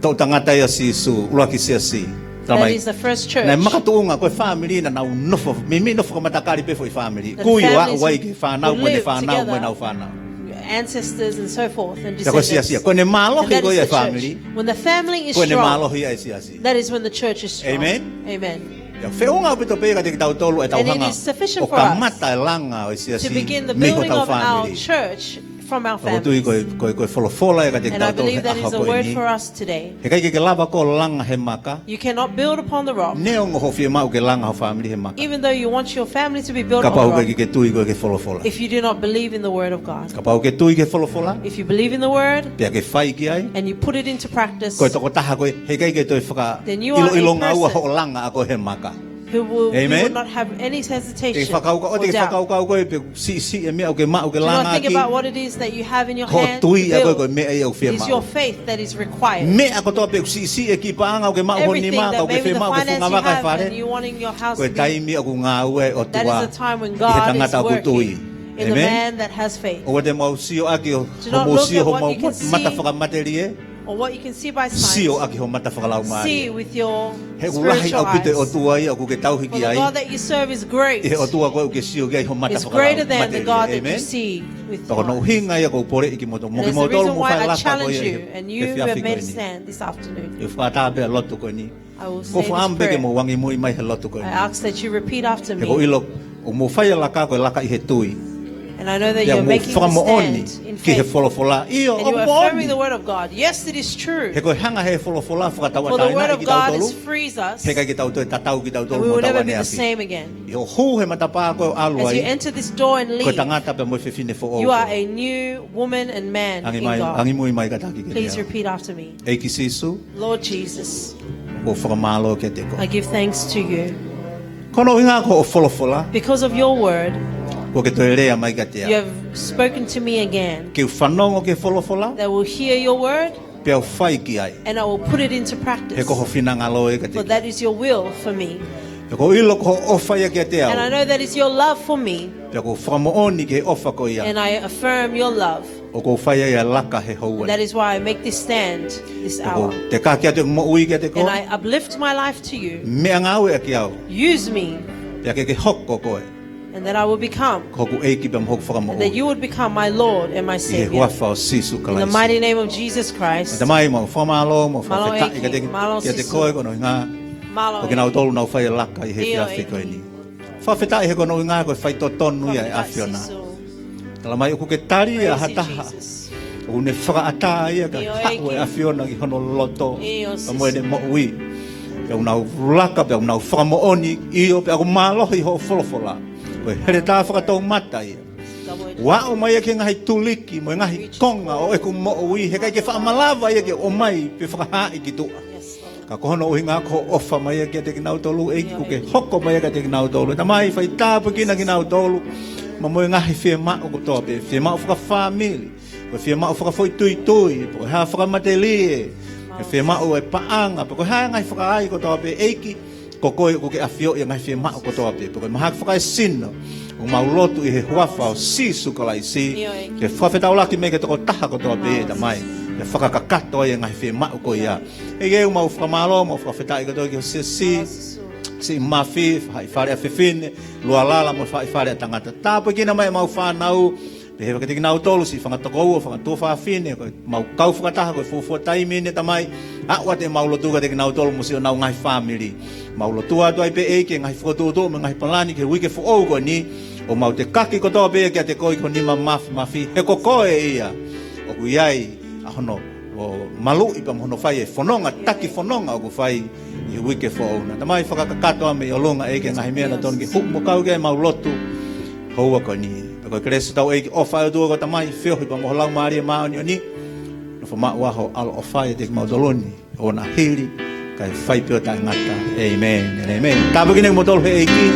D: tau tangata ia si su ula ki sia si.
F: That is the first church.
D: Nei makatuunga koe family na nau nofo mimi nofo ka matakari pe foi family.
F: The
D: Kui wa
F: families
D: wai ki whanau
F: who
D: mo ne
F: live
D: whanau mo
F: together.
D: nau whanau.
F: Ancestors and so forth and
D: Ia koe sia sia.
F: descendants.
D: Koe ne malo
F: And
D: he
F: that
D: koe
F: is
D: e
F: the
D: family.
F: church. When the family is
D: Koe ne malo
F: strong,
D: hi ai sia si.
F: that is when the church is strong.
D: Amen.
F: Amen.
D: Ia whiunga o pito pega te ki tau tolu e tau
F: And it
D: hanga.
F: is sufficient
D: O
F: for
D: ka
F: us
D: mata e langa o sia si.
F: To begin the
D: Me ho
F: building
D: tau
F: of our
D: family.
F: church from our
D: O tui
F: families.
D: koe wholofola e ka te
F: And I
D: tau tolu he
F: believe that
D: aha
F: is a
D: koe
F: word
D: ni.
F: for us today.
D: He kai ke lava ko langa he maka.
F: You cannot build upon the rock,
D: Ne o ho fie mau ke langa ho family he maka.
F: even though you want your family to be built
D: Ka
F: on
D: pau
F: the rock,
D: ke tui koe ke wholofola.
F: if you do not believe in the word of God.
D: Ka pau ke tui ke wholofola.
F: If you believe in the word
D: Pea ke whai ki ai.
F: and you put it into practice,
D: Koe toko taha koe, he kai ke toi whaka
F: Then you are a
D: ilo ngā ua
F: person
D: ho langa a koe he maka.
F: you will
D: Amen.
F: not have any
D: Te
F: hesitation
D: whakauka, o
F: or
D: te
F: doubt.
D: whakauka koe, pe si e mea o ke mau ke
F: Do not
D: langa
F: think
D: ki.
F: about what it is that you have in your
D: Ko
F: hand to
D: tui a koe
F: build.
D: koe mea e au
F: It
D: whia
F: is your
D: mau.
F: faith that is required.
D: Mea ko toa pe si e ki paanga o ke mau ho
F: Everything
D: ni mā,
F: that
D: kau ke
F: maybe
D: whi
F: the
D: mau ke
F: finance
D: whunga
F: you
D: waka e
F: have
D: whare.
F: and you wanting your house
D: Koe
F: to be,
D: taimi o ku ngā ue o
F: that
D: tua.
F: is the time when
D: I he
F: God is
D: tangata o ku tui.
F: working in the
D: Amen.
F: man that has faith.
D: O te mau sio aki o
F: Do not
D: mo
F: look
D: sio
F: at
D: ho
F: what
D: mau
F: you can see.
D: mata whakamateri e.
F: Or what you can see by
D: Sio
F: sight,
D: aki ho mata whakalau maari.
F: see with your
D: He ulahi
F: spiritual
D: au pite o
F: eyes.
D: tua ia o ku ke
F: For
D: tauhiki
F: the
D: ai.
F: God that you serve is great.
D: I he o tua koe o ke sio gai ho mata
F: It's
D: whakalau
F: greater than the
D: materi.
F: God that you
D: Amen.
F: see with
D: Toko no
F: your eyes.
D: hinga ia ko pore iki moto.
F: And
D: Mo ki
F: it's the
D: mo tolu
F: reason
D: mo
F: why
D: whai
F: I
D: laka koe
F: challenge
D: e
F: you, and you
D: e
F: who have
D: whiawhi
F: made
D: koe
F: a
D: ni.
F: stand this afternoon.
D: E whata pe a lotu koe ni.
F: I will
D: Ko
F: say
D: whaambe
F: this
D: ke mo
F: prayer.
D: wangi mui mai he lotu koe
F: I
D: ni.
F: ask that you repeat after
D: He ko
F: me.
D: ilo o mo whai laka koe laka i he tui.
F: And I know that
D: Ia
F: you're
D: mo
F: making the
D: whakamooni
F: stand in
D: ki he
F: faith.
D: wholofola. Io
F: And
D: o
F: you are affirming the
D: mooni.
F: word of God. Yes, it is true.
D: He koe hanga he wholofola whakatawa
F: For the word
D: taina i
F: of
D: ki tau
F: God
D: tolu.
F: frees us.
D: He kai ki tau toi tatau ki tau
F: And
D: tolu
F: we
D: mo
F: will never
D: tawa
F: be
D: ne
F: the
D: aki.
F: same again.
D: I ho hu he matapā koe alu
F: As you
D: ai.
F: enter this door and
D: Koe
F: leave,
D: tangata pe mo whiwhine fo o.
F: you are a new woman and man
D: Angi
F: in
D: mai,
F: God.
D: angi mui mai kataki ke
F: Please
D: rea.
F: repeat after me.
D: E ki sisu,
F: Lord Jesus,
D: o whakamalo ke te ko.
F: I give thanks to you.
D: Kono inga ko o wholofola,
F: Because of your word,
D: ko ke toi rea mai ka te
F: you
D: a.
F: have spoken to me again.
D: Ke whanongo ke wholofola,
F: That will hear your word
D: pe au whai ki ai.
F: and I will put it into
D: He
F: practice.
D: ko ho whinangalo e ka te
F: For
D: ki.
F: that is your will for me.
D: He ko ilo ko o whai ke te
F: And I
D: au.
F: know that is your love for me.
D: Pe ko whakamooni ke ofa ko ia.
F: And I affirm your love.
D: O ko whai ai a laka he hou
F: And that
D: ai.
F: is why I make this stand this
D: Pe ko
F: hour.
D: te ka kia te mo ui ke te ko.
F: And I uplift my life to you.
D: Mea ngau e ki au.
F: Use me.
D: Pe ke hoko koe.
F: And that I will become.
D: Ko ku eiki pe mo hoko
F: And that you
D: whakamooni.
F: would become my Lord and my
D: I he
F: Savior.
D: huafa o sisu
F: In the
D: kalaisi.
F: mighty name of Jesus
D: Te
F: Christ.
D: mai mo whamalo mo
F: Malo
D: whawhetai
F: eki, malo
D: kia te
F: sisu.
D: koe kono i ngā.
F: Malo
D: O ke nau tolu nau whai laka i he
F: Io
D: whiawhi
F: eki.
D: koe ni. Whawhetai he kono i ngā koe whai to tonu ia e awhiona. Tala mai o ku ke tari a
F: Praise you,
D: hataha.
F: Jesus.
D: O ne whakaata ia ka
F: Io
D: hau e
F: eki.
D: awhiona ki hono loto.
F: Io
D: Pa moe ne mo ui. Pe au nau laka, pe au nau whakamooni i o pe au mālohi ho wholofola. Koe here tā whakatau mata ia. Wa o mai ke ngahi tuliki mo ngahi konga o e ku mo ui he kai ke whaamalawa ia ke o mai pe whakahai ki tua.
F: Yes, Lord.
D: Ka kohono uhi ngā ko ofa mai ke te kinau tolu e ku ke hoko mai ke te kinau tolu. Ta mai whai tāpu kina kinau tolu. Ma moe ngahi whia mao ko toa pe. Whia mao whaka whamili. Ko whia mao whaka whoi tui tui. Ko hea whaka mateli e. Ko whia mao e paanga. Ko hea ngai whaka ai ko toa pe eiki. Ko koe ko ke awhio ia ngai whia mao ko toa pe. Ko mahak whaka e sino. O mau lotu i he huafa o sisu kalai si. Ke whawhetau laki me ke toko taha ko toa pe e ta mai. Ke whakakakato ai ngai whia mao ko ia. E ge mau whakamalo, mau whawhetai ko toa ki o si. Si mafi, hai whare a whiwhine, lua lala mo whai whare a tangata. Tāpu kina mai mau whanau, Pe he ka te nau tolu si whanga toko ua, whanga tō whaafine, ko mau kau whakataha, ko fufu taimi ne tamai, wa te maulotu ka te nau tolu mo si o nau ngai family. Maulotu atu ai pe eike, ngai whakatoto, me ngai palani, ke wike fu au ko ni, o mau te kaki ko toa pe kia te koi ko ni mafi, he ko koe ia, o ku iai, a hono, o malu i pa mohono whai e whanonga, taki whanonga o ku whai i wike fu au na. Tamai whakakakato ame i olonga eike ngai mea na tonu ki huku mo kau kia maulotu, houa ko ni. Ko kresu tau eiki ofa tu ko tamai feo pa mo lau maria maoni oni no fa ma wa ho al ofa te mo doloni ona hili kai fai pe ta ngata amen amen ta begine mo dol eiki